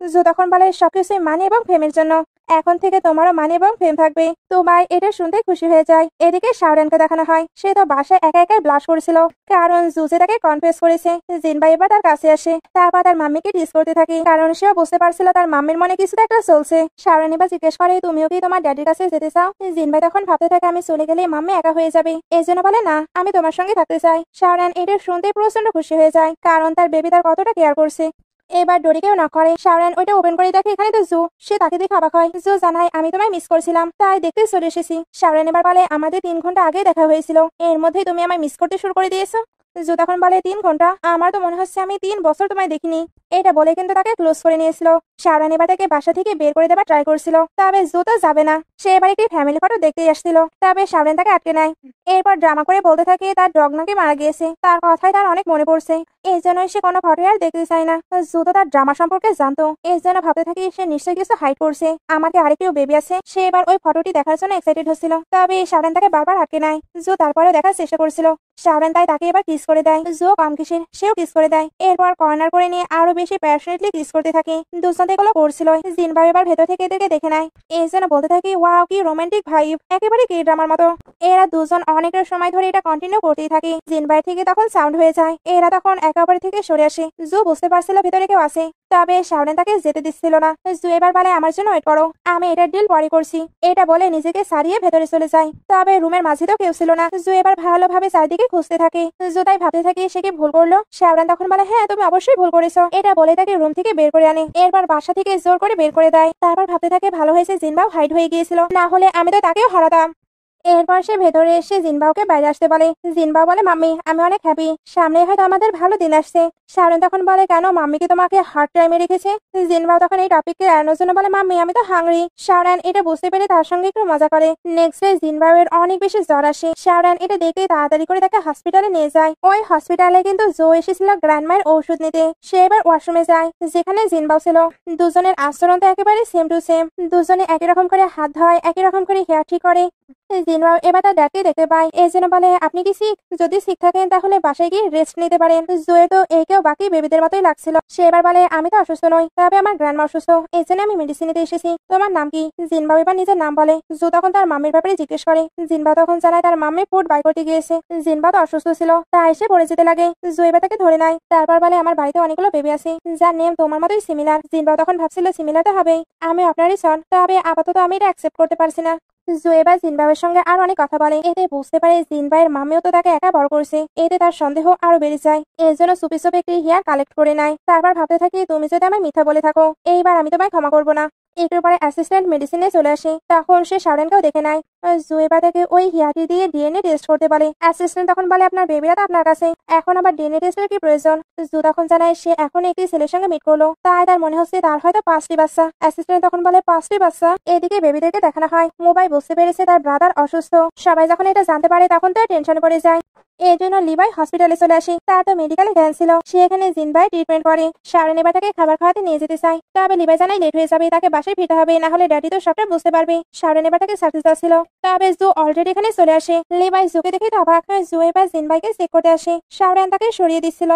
জো তখন বলে, সবকিছুই মানি এবং ফেমের জন্য, এখন থেকে তোমারও মানি এবং ফেম থাকবে। তোবাই এটা শুনতে খুশি হয়ে যায়। এদিকে শাওরানকে দেখানো হয়। সে তো বাসায় একা একাই ব্লাশ করেছিল, কারণ জুজে তাকে কনফেস করেছে। জিনবাই এবার তার কাছে আসে। তারপর তার মাম্মিকে ডিস করতে থাকে, কারণ সেও বুঝতে পারছিল তার মাম্মির মনে কিছু একটা চলছে। শাওরান এবার জিজ্ঞেস করে, তুমিও কি তোমার ড্যাডির কাছে যেতে চাও? জিনবাই তখন ভাবতে থাকে আমি চলে গেলে মাম্মি একা হয়ে যাবে, এই জন্য বলে না, আমি তোমার সঙ্গে থাকতে চাই। শাওরান এটা শুনতে প্রচন্ড খুশি হয়ে যায়, কারণ তার বেবি তার কতটা কেয়ার করছে। এবার ডোরিকেও না করে। শাওরান ওইটা ওপেন করে দেখে এখানে তো জো। সে তাকে দেখে অবাক হয়। জো জানায়, আমি তোমায় মিস করছিলাম, তাই দেখতে চলে এসেছি। শাওরান এবার বলে, আমাদের 3 ঘন্টা আগে দেখা হয়েছিল, এর মধ্যেই তুমি আমায় মিস করতে শুরু করে দিয়েছো। জো তখন বলে, 3 ঘন্টা? আমার তো মনে হচ্ছে আমি 3 বছর তোমায় দেখিনি। এটা বলে কিন্তু তাকে ক্লোজ করে নিয়েছিল। শাওরান এবার তাকে বাসা থেকে বের করে দেবার ট্রাই করছিল, তবে জো তো যাবে না। সে এবার একটি ফ্যামিলি ফটো দেখতেই আসছিল, তবে শাওরান তাকে আটকে নেয়। এরপর ড্রামা করে বলতে থাকে তার ডগ নাকি মারা গিয়েছে, তার কথাই তার অনেক মনে পড়ছে, এই জন্যই সে কোনো ফটো আর দেখতে চায় না। জো তো তার ড্রামা সম্পর্কে জানতো, এর জন্য ভাবতে থাকি সে নিশ্চয়ই কিছু হাইড করছে। আমাকে আরেকটিও বেবি আছে। সে এবার ওই ফটোটি দেখার জন্য এক্সাইটেড হচ্ছিল, তবে শাওরান তাকে বারবার আটকে নেয়। জো তারপরেও দেখার চেষ্টা করছিল। শাওরান তাই তাকে এবার কিস করে দেয়। জো কম কিসের, সেও কিস করে দেয়। এরপর কর্নার করে নিয়ে আরো বেশি প্যাশনেটলি কিস করতে থাকে। দুজন এগুলো করছিল। জিনবাই এবার ভেতর থেকে এদেরকে দেখে নেয়। এই জন্য বলতে থাকি, ওয়াও কি রোমান্টিক ভাইব, একেবারে কে ড্রামার মতো। এরা দুজন অনেকটা সময় ধরে এটা কন্টিনিউ করতেই থাকে। জিনবাই থেকে তখন সাউন্ড হয়ে যায়। এরা তখন একে অপরের থেকে সরে আসে। জো বুঝতে পারছিল ভেতরে কেউ আছে, তবে শাওরান তাকে যেতে দিচ্ছিল না। জো এবার বলে, আমার জন্য ওয়েট করো, আমি এটার ডিল পরে করছি। এটা বলে নিজেকে সারিয়ে ভেতরে চলে যায়। তবে রুমের মাঝে তো কেউ ছিল না। জো এবার ভালোভাবে চারিদিকে খুঁজতে থাকে। জো তাই ভাবতে থাকে সে কি ভুল করলো। শাওরান তখন বলে, হ্যাঁ তুমি অবশ্যই ভুল করেছো। এটা বলে তাকে রুম থেকে বের করে আনে। এরপর বাসা থেকে জোর করে বের করে দেয়। তারপর ভাবতে থাকে ভালো হয়েছে জিনবাও হাইড হয়ে গিয়েছিল, না হলে আমি তো তাকেও হারাতাম। এরপর সে ভেতরে এসে জিনবাওকে বাইরে আসতে বলে। জিনবাও বলে, মাম্মি আমি অনেক হ্যাপি, সামনে হয়তো আমাদের ভালো দিন আসছে। শাওরেন তখন বলে, কেন মাম্মি কি তোমাকে হার্ড টাইমে রেখেছে? জিনবাও তখন এই টপিককে এড়ানোর জন্য বলে, মাম্মি আমি তো হাংরি। শাওরেন এটা বুঝতে পেরে তার সঙ্গে একটু মজা করে। নেক্সট ডে জিনবাওয়ের অনেক বেশি জ্বর আসে। শাওরেন এটা দেখে তাড়াতাড়ি করে তাকে হসপিটালে নিয়ে যায়। ওই হসপিটালে কিন্তু জো এসেছিল গ্র্যান্ডমায়ের ঔষধ নিতে। সে এবার ওয়াশরুমে যায় যেখানে জিনবাও ছিল। দুজনের আচরণ তো একেবারে সেম টু সেম। দুজনে একই রকম করে হাত ধোয়, একই রকম করে হেয়ার ঠিক করে। জিনবাও এবার তার ড্যাডকে দেখতে পায়। এই জন্য বলে, আপনি কি সিক? যদি সিক থাকেন তাহলে বাসায় গিয়ে রেস্ট নিতে পারেন। জোয়ে তো একেও বাকি বেবিদের মতোই লাগছিল। সে এবার বলে, আমি তো অসুস্থ নই, তবে আমার গ্র্যান্ডমা অসুস্থ, এই জন্য আমি মেডিসিন নিতে এসেছি। তোমার নাম কি? জিনবাও এবার নিজের নাম বলে। জো তখন তার মাম্মির ব্যাপারে জিজ্ঞেস করে। জিনবাও তখন জানায় তার মাম্মি ফুড বাই করতে গিয়েছে। জিনবাও তো অসুস্থ ছিল, তাই এসে পড়ে যেতে লাগে। জো এবার তাকে ধরে নেয়। তারপর বলে, আমার বাড়িতে অনেকগুলো বেবি আছে যার নেম তোমার মতোই সিমিলার। জিনবাও তখন ভাবছিল সিমিলার তো হবেই, আমি আপনারই সন, তবে আপাতত আমি এটা অ্যাকসেপ্ট করতে পারছি না। জো এবার জিনবাওয়ের সঙ্গে আর অনেক কথা বলে। এতে বুঝতে পারে জিনবাইয়ের মাম্মিও তো তাকে একা বড় করছে। এতে তার সন্দেহ আরো বেড়ে যায়। এর জন্য সুপি সুপি একটি হেয়ার কালেক্ট করে নেয়। তারপর ভাবতে থাকি, তুমি যদি আমায় মিথ্যা বলে থাকো, এইবার আমি তোমায় ক্ষমা করবো না। একটু পরে অ্যাসিস্ট্যান্ট মেডিসিনে চলে আসে। তখন সে শাওরেনকেও দেখে নেয়। জো এবার তাকে ওই হেয়ারটি দিয়ে ডিএনএ টেস্ট করতে বলে। অ্যাসিস্ট্যান্ট তখন বলে, আপনার বেবিরা তো আপনার কাছে, এখন আবার ডিএনএ টেস্টের কি প্রয়োজন? জো তখন জানায় সে এখন একটি ছেলের সঙ্গে মিট করলো, তাই তার মনে হচ্ছে তার হয়তো 5টি বাচ্চা। অ্যাসিস্ট্যান্ট তখন বলে, 5টি বাচ্চা? এদিকে বেবিদেরকে দেখানো হয়। মোবাইল বুঝতে পেরেছে তার ব্রাদার অসুস্থ। সবাই যখন এটা জানতে পারে তখন তো টেনশনে পড়ে যায়। এই জন্য লিবাই হসপিটালে চলে আসে। তার তো মেডিকেলে জ্ঞান ছিল, সে এখানে জিনবাই ট্রিটমেন্ট করে। শাওরেন এবার তাকে খাবার খাওয়াতে নিয়ে যেতে চায়, তবে লিবাই জানাই লেট হয়ে যাবে, তাকে বাসায় ফিরতে হবে, না হলে ড্যাডি তো সবটা বুঝতে পারবে। শাওরেন এবার তাকে সাথে যাচ্ছিল, তবে জো অলরেডি এখানে চলে আসে। লিবাই জোকে দেখে তো অবাক হয়। জো এবার জিনবাইকে চেক করতে আসে। শাওরেন তাকে সরিয়ে দিচ্ছিল।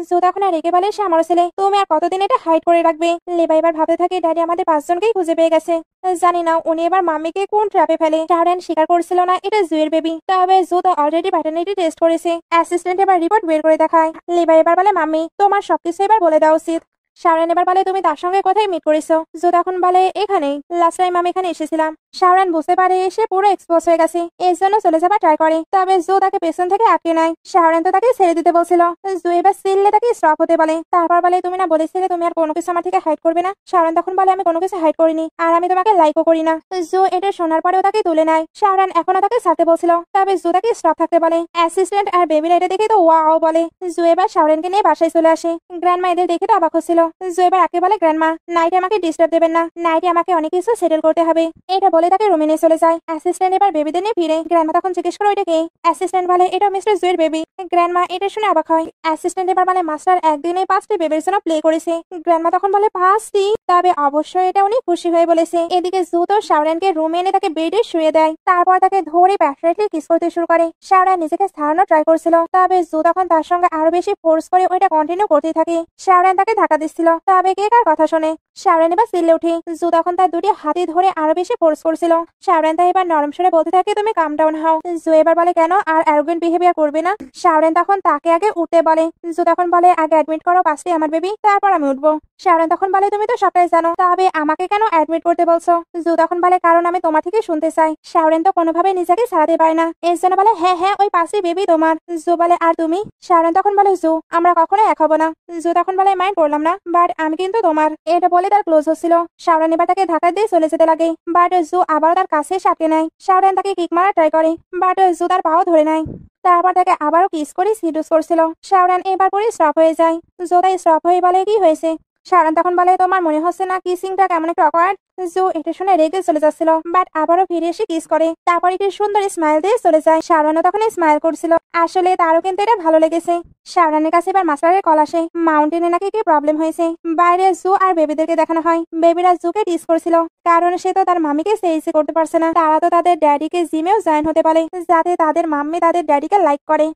জো তখন আর রেগে বলে, সে আমারও ছেলে, তুমি আর কতদিন এটা হাইড করে রাখবে? লেবা এবার ভাবতে থাকে, ড্যাডি আমাদের 5জনকেই খুঁজে পেয়ে গেছে। জানি না উনি এবার মাম্মিকে কোন ট্র্যাপে ফেলে। শাওরেন স্বীকার করছিল না এটা জুয়ের বেবি, তবে জো তো অলরেডি প্যাটার্নিটি টেস্ট করেছে। অ্যাসিস্ট্যান্ট এবার রিপোর্ট বের করে দেখায়। লেবা এবার বলে, মাম্মি তোমার সবকিছু এবার বলে দেওয়া উচিত। শাওরেন এবার বলে, তুমি তার সঙ্গে কোথায় মিট করেছো? জো তখন বলে, এখানেই, লাস্ট টাইম আমি এখানে এসেছিলাম। শাওরেন বুঝতে পারে সে পুরো এক্সপোজ হয়ে গেছে, এর জন্য চলে যাবার ট্রাই করে, তবে জো তাকে পেছন থেকে আটকে নেয়। শাওরেন তো তাকে ছেড়ে দিতে বলছিল। জো এবার সিললে তাকে স্টপ হতে বলে। তারপর বলে, তুমি না বলেছিলে তুমি আর কোনো কিছু আমার থেকে হাইড করবে না? শাওরেন তখন বলে, আমি কোনো কিছু হাইড করিনি, আর আমি তোমাকে লাইকও করি না। জো এটা শোনার পরেও তাকে তুলে নেয়। শাওরেন এখনো তাকে ছাড়তে বলছিল, তবে জো তাকে স্টপ থাকতে বলে। অ্যাসিস্ট্যান্ট আর বেবিরা এটা দেখে তো ওয়াও বলে। জো এবার শাওরেনকে নিয়ে বাসায় চলে আসে। গ্র্যান্ডমা এদের দেখে তো অবাক হচ্ছিল। জো এবার একে বলে, গ্র্যান্ডমা নাইটে আমাকে ডিস্টার্ব দেবেন না, নাইটে আমাকে অনেক কিছু সেটেল করতে হবে। এটা বলে তাকে রুমে নিয়ে চলে যায়। অ্যাসিস্ট্যান্ট এবার বেবিদের নিয়ে ফিরে। গ্র্যান্ডমা তখন জিজ্ঞেস করে, ওইটা কে? অ্যাসিস্ট্যান্ট বলে, এটা মিস্টার জুয়ের বেবি। গ্র্যান্ডমা এটা শুনে অবাক হয়। অ্যাসিস্ট্যান্ট এবার বলে, মাস্টার একদিনে 5টি বেবির জন্য প্লে করেছে। গ্র্যান্ডমা তখন বলে, 5টি? তবে অবশ্যই এটা উনি খুশি হয়ে বলেছে। এদিকে জু তো শাওরেনকে রুমে এনে তাকে বেডে শুয়ে দেয়। তারপর তাকে ধরে প্যাশনেটলি কিস করতে শুরু করে। শাওরেন নিজেকে ছাড়ানোর ট্রাই করছিল, তবে জু তখন তার সঙ্গে আরো বেশি ফোর্স করে ওইটা কন্টিনিউ করতে থাকে। শাওরেন তাকে ধাক্কা দিচ্ছিল, তবে কে কার কথা শোনে? শাওরেন এবার চিল্লে উঠে। জু তখন তার দুটি হাতি ধরে আরো বেশি ফোর্স করছিল। শাওরেন তাই এবার নরম সুরে বলতে থাকে, তুমি কাম ডাউন হও। জু এবার বলে, কেন আর অ্যারোগেন্ট বিহেভিয়ার করবে না? শাওরেন তখন তাকে আগে উঠতে বলে। জু তখন বলে, আগে অ্যাডমিট করো 5টি আমার বেবি, তারপর আমি উঠবো। শাওরেন তখন বলে, তুমি তো সবটাই জানো, তবে আমাকে কেন অ্যাডমিট করতে বলছো? জু তখন বলে, কারণ আমি তোমার থেকে শুনতে চাই। শাওরেন তো কোনোভাবে নিজেকে ছাড়াতে পারে না, এর জন্য বলে, হ্যাঁ হ্যাঁ ওই 5টি বেবি তোমার। জু বলে, আর তুমি? শাওরেন তখন বলে, জু আমরা কখনো এক হবো না। জু তখন বলে, মাইন্ড করলাম না, বাট আমি কিন্তু তোমার। এটা বলে তার ক্লোজ হচ্ছিল। শাওরেন এবার তাকে ধাক্কা দিয়ে চলে যেতে লাগে, বাট জু আবার তার কাছে সাটকে নেয়। শাওরেন তাকে কিক মারা ট্রাই করে, বাট জু তার পাও ধরে নেয়। তারপর তাকে আবারও কিস করে সিডুস করছিল। শাওরেন এবার পরে স্টপ হয়ে যায়। জো তাই স্টপ হয়ে বলে, কি হয়েছে? শাওরেন তখন বলে, তোমার মনে হচ্ছে না কিসিংটা কেমন একটু অকওয়ার্ড? জো এটা শুনে রেগে চলে যাচ্ছিল, বাট আবারও ফিরে এসে কিস করে। তারপর একটি সুন্দর স্মাইল দিয়ে চলে যায়। শাওরেনও তখন স্মাইল করছিল, আসলে তারও কিন্তু এটা ভালো লেগেছে। শাওরেনের কাছে এবার মাস্টারের কল আসে, মাউন্টেনে নাকি কি প্রবলেম হয়েছে। বাইরে জু আর বেবিদেরকে দেখানো হয়। বেবিরা জুকে টিস করছিল, কারণ সে তো তার মামিকে সেইসি করতে পারছে না। তারা তো তাদের ড্যাডিকে জিমেও জয়েন হতে পারে, যাতে তাদের মাম্মি তাদের ড্যাডিকে লাইক করে।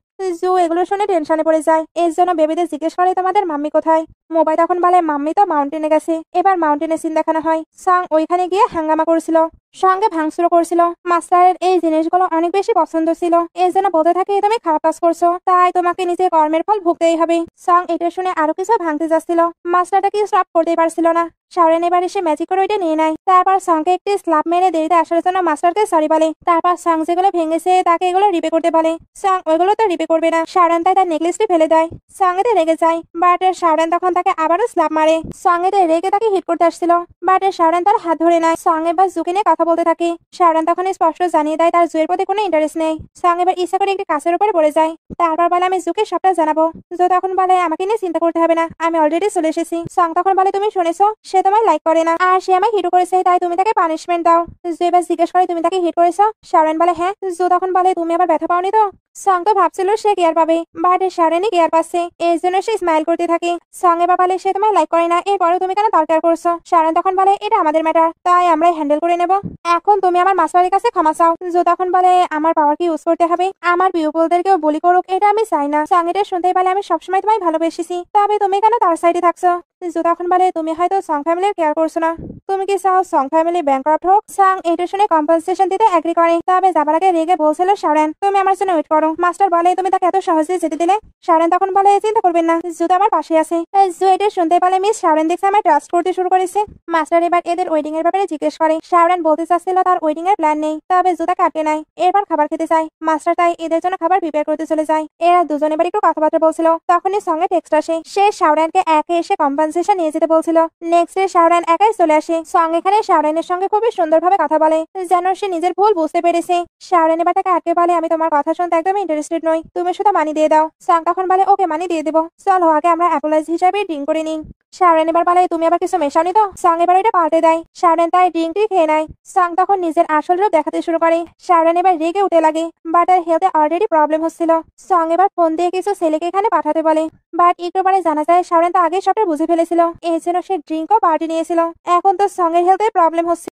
জু এগুলো শুনে টেনশনে পড়ে যায়। এর জন্য বেবিদের জিজ্ঞেস করে, তোমাদের মাম্মি কোথায়? মোবাইল তখন বলে, মাম্মি তো মাউন্টেনে গেছে। এবার মাউন্টেনে সিন দেখানো হয়। সং ওইখানে গিয়ে হাঙ্গামা করছিল, সঙ্গে ভাঙচুরও করছিল। মাস্টারের এই জিনিসগুলো অনেক বেশি পছন্দ ছিল, এর জন্য বলতে থাকে, তুমি খারাপ কাজ করছো, তাই তোমাকে নিজের কর্মের ফল ভুগতেই হবে। সং এটা শুনে আরো কিছু ভাঙতে যাচ্ছিল, মাস্টারটাকে স্টপ করতেই পারছিল না। শাওরেন এবার এসে ম্যাজিক করে ওইটা নিয়ে নেয়। তারপর সঙ্গে একটি স্ল্যাপ মেরে দেরিতে আসার জন্য মাস্টারকে সরি বলে। তারপর সং যেগুলো ভেঙেছে তাকে এগুলো রিপে করতে বলে। সং ওইগুলো তো রিপে করবে না। শাওরেন তাই তার নেকলেসটি ফেলে দেয়। সং এতে রেগে যায়, বাট শাওরেন তখন তাকে আবারও স্ল্যাপ মারে। সং এতে রেগে তাকে হিট করতে আসছিল, বাট শাওরেন তার হাত ধরে নেয়। সং এবার জুকে নিয়ে কথা কথা বলতে থাকে। শাওরান তখন স্পষ্ট জানিয়ে দেয় তার জুয়ের প্রতি কোনো ইন্টারেস্ট নেই। সং এবার ইচ্ছা করে একটি কাছের উপরে পড়ে যায়। তারপর বলে আমি জুকে সবটা জানাবো। জু তখন বলে আমাকে নিয়ে চিন্তা করতে হবে না, আমি অলরেডি চলে এসেছি। সং তখন বলে তুমি শুনেছো সে তোমায় লাইক করে না আর সে আমায় হিট করেছে, তাই তুমি তাকে পানিশমেন্ট দাও। জু এবার জিজ্ঞেস করে তুমি তাকে হিট করেছো? শাওরান বলে হ্যাঁ। জু তখন বলে তুমি আবার ব্যথা পাওনি তো? সং তো ভাবছিল সে কেয়ার পাবে, বাট শাওরানই কেয়ার পাচ্ছে, এর জন্য সে স্মাইল করতে থাকে। সং এবার বলে সে তোমায় লাইক করে না, এরপরেও তুমি কেন তার কেয়ার করছো? শাওরান তখন বলে এটা আমাদের ম্যাটার, তাই আমরা হ্যান্ডেল করে নেব। এখন তুমি আমার মাস্টারের কাছে ক্ষমা চাও। জো তখন বলে আমার পাওয়ার কি ইউজ করতে হবে? আমার পিউপলদেরকেও বলি করুক এটা আমি চাই না। সং এটা শুনতেই বলে আমি সবসময় তোমায় ভালোবেসেছি, তবে তুমি কেন তার সাইডে থাকছো? জো তখন বলে তুমি হয়তো সং ফ্যামিলির কেয়ার করছো না, তুমি কি চাও সং ফ্যামিলি ব্যাংকরাপ্ট হোক? সং এটা শুনে কম্পেনসেশন দিতে এগ্রি করে, তবে যাবার আগে রেগে বলছিল শাওরান তুমি আমার জন্য ওয়েট করো। মাস্টার বলে তুমি তাকে এত সহজে যেতে দিলে? শাওরান তখন বলে চিন্তা করবেন না, জু তো আমার পাশে আছে। জু এটা শুনতে পারে মিস শাওরান দেখছে আমার ট্রাস্ট করতে শুরু করেছে। মাস্টার এবার এদের ওয়েডিং এর ব্যাপারে জিজ্ঞেস করে। শাওরান বলতে চাচ্ছিল তার ওয়েডিং এর প্ল্যান নেই, তবে জু তাকে আটকে নেয়। এরপর খাবার খেতে চায়। মাস্টার তাই এদের জন্য খাবার প্রিপেয়ার করতে চলে যায়। এরা দুজন এবার একটু কথাবার্তা বলছিল, তখনই সঙ্গে টেক্সট আসে। সে শাওরানকে একে এসে কম্পেনসেশন নিয়ে যেতে বলছিল। নেক্সট ডে শাওরান একাই চলে আসে। সং এখানে শাওরানের সঙ্গে খুবই সুন্দরভাবে কথা বলে, যেন সে নিজের ভুল বুঝতে পেরেছে। শাওরান এবার তাকে আটকে বলে আমি তোমার কথা শুনতে একদম ইন্টারেস্টেড নই, তুমি শুধু মানি দিয়ে দাও। সং তখন বলে ওকে মানি দিয়ে দেবো, চলো আগে আমরা অ্যাপোলাইজ হিসাবে ড্রিঙ্ক করে নিই। শাওরান এবার বলে তুমি আবার কিছু মেশাওনি তো? সং এবার ওইটা পাল্টে দেয়। শাওরান তাই ড্রিঙ্কটি খেয়ে নেয়। সং তখন নিজের আসল রূপ দেখাতে শুরু করে। শাওরান এবার রেগে উঠে লাগে, বাট তার হেলথে অলরেডি প্রবলেম হচ্ছিল। সং এবার ফোন দিয়ে কিছু ছেলেকে এখানে পাঠাতে বলে, বাট একটু পরে জানা যায় শাওরান তো আগেই সবটা বুঝে ফেলেছিল, এই জন্য সে ড্রিঙ্কও পার্টি নিয়েছিল। এখন তো সং এর হেলথে প্রবলেম হচ্ছে।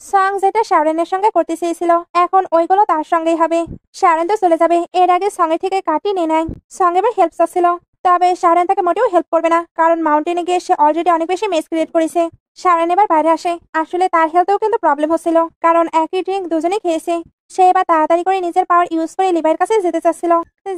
সং যেটা শাওরানের সঙ্গে করতে চেয়েছিল এখন ওইগুলো তার সঙ্গেই হবে। শাওরান তো চলে যাবে, এর আগে সং এর থেকে কাটি নিয়ে নেয়। সং এবার হেল্প চাচ্ছিল, তবে শাওরান তাকে মোটেও হেল্প করবে না, কারণ মাউন্টেনে গিয়ে সে অলরেডি অনেক বেশি মেস ক্রিয়েট করেছে। শাওরান এবার বাইরে আসে। আসলে তার হেলথেও কিন্তু প্রবলেম হচ্ছিল, কারণ একই ড্রিঙ্ক দুজনেই খেয়েছে। সে এবার তাড়াতাড়ি করে নিজের পাওয়ার ইউজ করে লিভারের কাছে যেতে চাচ্ছিল,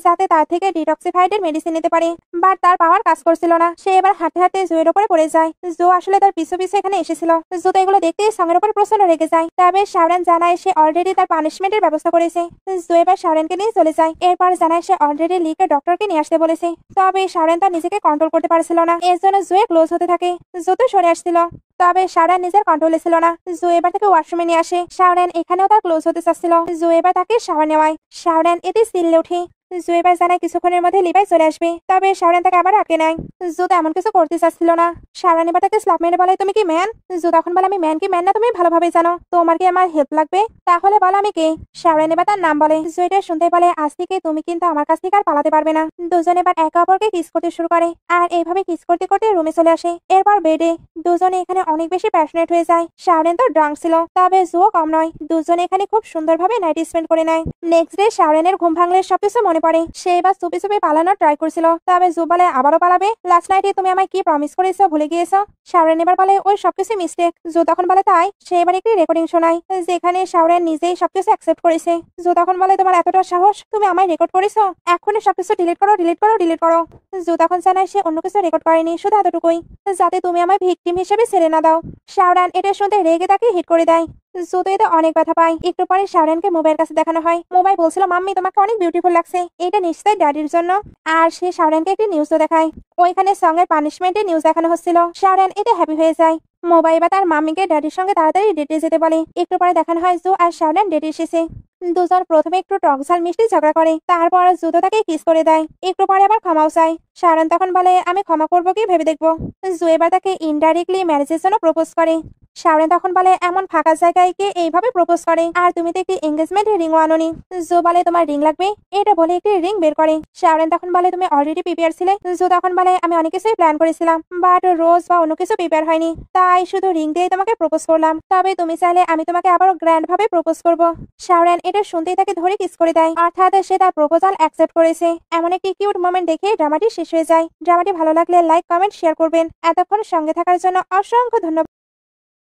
যাতে তার থেকে ডিটক্সিফাইডের মেডিসিন নিতে পারে, বাট তার পাওয়ার কাজ করছিল না। সে এবার হাঁটতে হাঁটতে জুয়ের উপরে পড়ে যায়। জো আসলে তার পিছু পিছু এখানে এসেছিল। জো তো এগুলো দেখতেই সঙ্গের উপর প্রচন্ড রেগে যায়, তবে শাওরান জানায় সে অলরেডি তার পানিশমেন্টের ব্যবস্থা করেছে। জো এবার শাওরানকে নিয়ে চলে যায়। এরপর জানায় সে অলরেডি লিকে ডক্টরকে নিয়ে আসতে বলেছে, তবে শাওরান তার নিজেকে কন্ট্রোল করতে পারছিল না, এর জন্য জুয়ে ক্লোজ হতে থাকে। জো তো সরে আসছিল, তবে শাওরান নিজের কন্ট্রোলে ছিল না। জো এবার তাকে ওয়াশরুমে নিয়ে আসে। শাওরান এখানেও তার ক্লোজ হতে চাচ্ছিল। জো এবার তাকে শাওয়ার নেওয়ায়। শাওরান এতে সিল্লে ওঠে। জো এবার জানায় কিছুক্ষণের মধ্যে লিভাই চলে আসবে, তবে শাওরান তাকে আবার আটকে নেয়। জো তেমন কিছু করতে চাচ্ছিল না। শাওরান এবার তাকে স্ল্যাপ মেরে বলে তুমি কি ম্যান? জো তখন বলে আমি ম্যান কি ম্যান না তুমি ভালোভাবে জানো, তোমার কি আমার হেল্প লাগবে? তাহলে বলো আমি কে? শাওরান এবার তার নাম বলে। জো এটা শুনতে বলে আজ থেকে তুমি কিন্তু আমার কাছ থেকে আর পালাতে পারবে না। দুজন এবার একে অপরকে কিস করতে শুরু করে, আর এইভাবে কিস করতে করতে রুমে চলে আসে। এরপর বেডে দুজনে এখানে অনেক বেশি প্যাশনেট হয়ে যায়। শাওরান তো ড্রাঙ্ক ছিল, তবে জো কম নয়। দুজনে এখানে খুব সুন্দরভাবে নাইট স্পেন্ড করে নেয়। নেক্সট ডে শাওরানের ঘুম ভাঙলে সবকিছু মনে পড়ে। সে এবার চুপি চুপি পালানোর ট্রাই করছিল, তবে জো বলে আবারও পালাবে? লাস্ট নাইটে তুমি আমায় কি প্রমিস করেছো ভুলে গিয়েছো? শাওরান এবার বলে ওই সবকিছু মিস্টেক। জো তখন বলে তাই? সে এবার একটি রেকর্ডিং শোনায়, যেখানে শাওরান নিজেই সবকিছু অ্যাকসেপ্ট করেছে। জো তখন বলে তোমার এতটা সাহস, তুমি আমায় রেকর্ড করেছো? এখনই সবকিছু ডিলিট করো, ডিলিট করো, ডিলিট করো। জো তখন জানায় সে অন্য কিছু রেকর্ড করেনি, শুধু এতটুকুই, যাতে তুমি আমায় ভিকটিম হিসেবে ছেড়ে না দাও। শাওরান এটা শুনতে রেগে তাকে হিট করে দেয়। জো তো এতে অনেক ব্যথা পায়। একটু পরে শাওরানকে মোবাইল কাছে দেখানো হয়। মোবাইল বলছিল মাম্মি তোমাকে অনেক বিউটিফুল লাগছে, এটা নিশ্চয়ই ড্যাডির জন্য। আর সে শাওরানকে একটি নিউজও দেখায়, ওইখানে সঙ্গের পানিশমেন্টের নিউজ দেখানো হচ্ছিল। শাওরান এতে হ্যাপি হয়ে যায়। মোবাইল বা তার মাম্মিকে ড্যাডির সঙ্গে তাড়াতাড়ি ডেটে যেতে বলে। একটু পরে দেখানো হয় জো আর শাওরান ডেটে এসেছে। দুজন প্রথমে একটু টকঝাল মিষ্টি ঝগড়া করে, তারপর জুতো তাকে কিস করে দেয়। একটু পরে আবার ক্ষমাও চায়। শাওরান তখন বলে আমি ক্ষমা করবো কি ভেবে দেখবো। জো এবার তাকে ইনডাইরেক্টলি ম্যারেজের জন্য প্রপোজ করে। শাওরান তখন বলে এমন ফাঁকা জায়গায় কে এইভাবে প্রপোজ করে, আর তুমি তো একটি এঙ্গেজমেন্ট রিংও আনোনি। জো বলে তোমার রিং লাগবে, এটা বলে একটি রিং বের করে। শাওরান তখন বলে তুমি অলরেডি প্রিপেয়ার ছিলে। জো তখন বলে আমি অনেক কিছুই প্ল্যান করেছিলাম, বাট রোজ বা অন্য কিছু প্রিপেয়ার হয়নি, তাই শুধু রিং দিয়ে তোমাকে প্রপোজ করলাম, তবে তুমি চাইলে আমি তোমাকে আবারও গ্র্যান্ড ভাবে প্রপোজ করবো। শাওরান এটা শুনতেই তাকে ধরে কিস করে দেয়, অর্থাৎ সে তার প্রপোজাল অ্যাকসেপ্ট করেছে। এমন একটি কিউট মোমেন্ট দেখে ড্রামাটি শেষ হয়ে যায়। ড্রামাটি ভালো লাগলে লাইক, কমেন্ট, শেয়ার করবেন। এতক্ষণ সঙ্গে থাকার জন্য অসংখ্য ধন্যবাদ।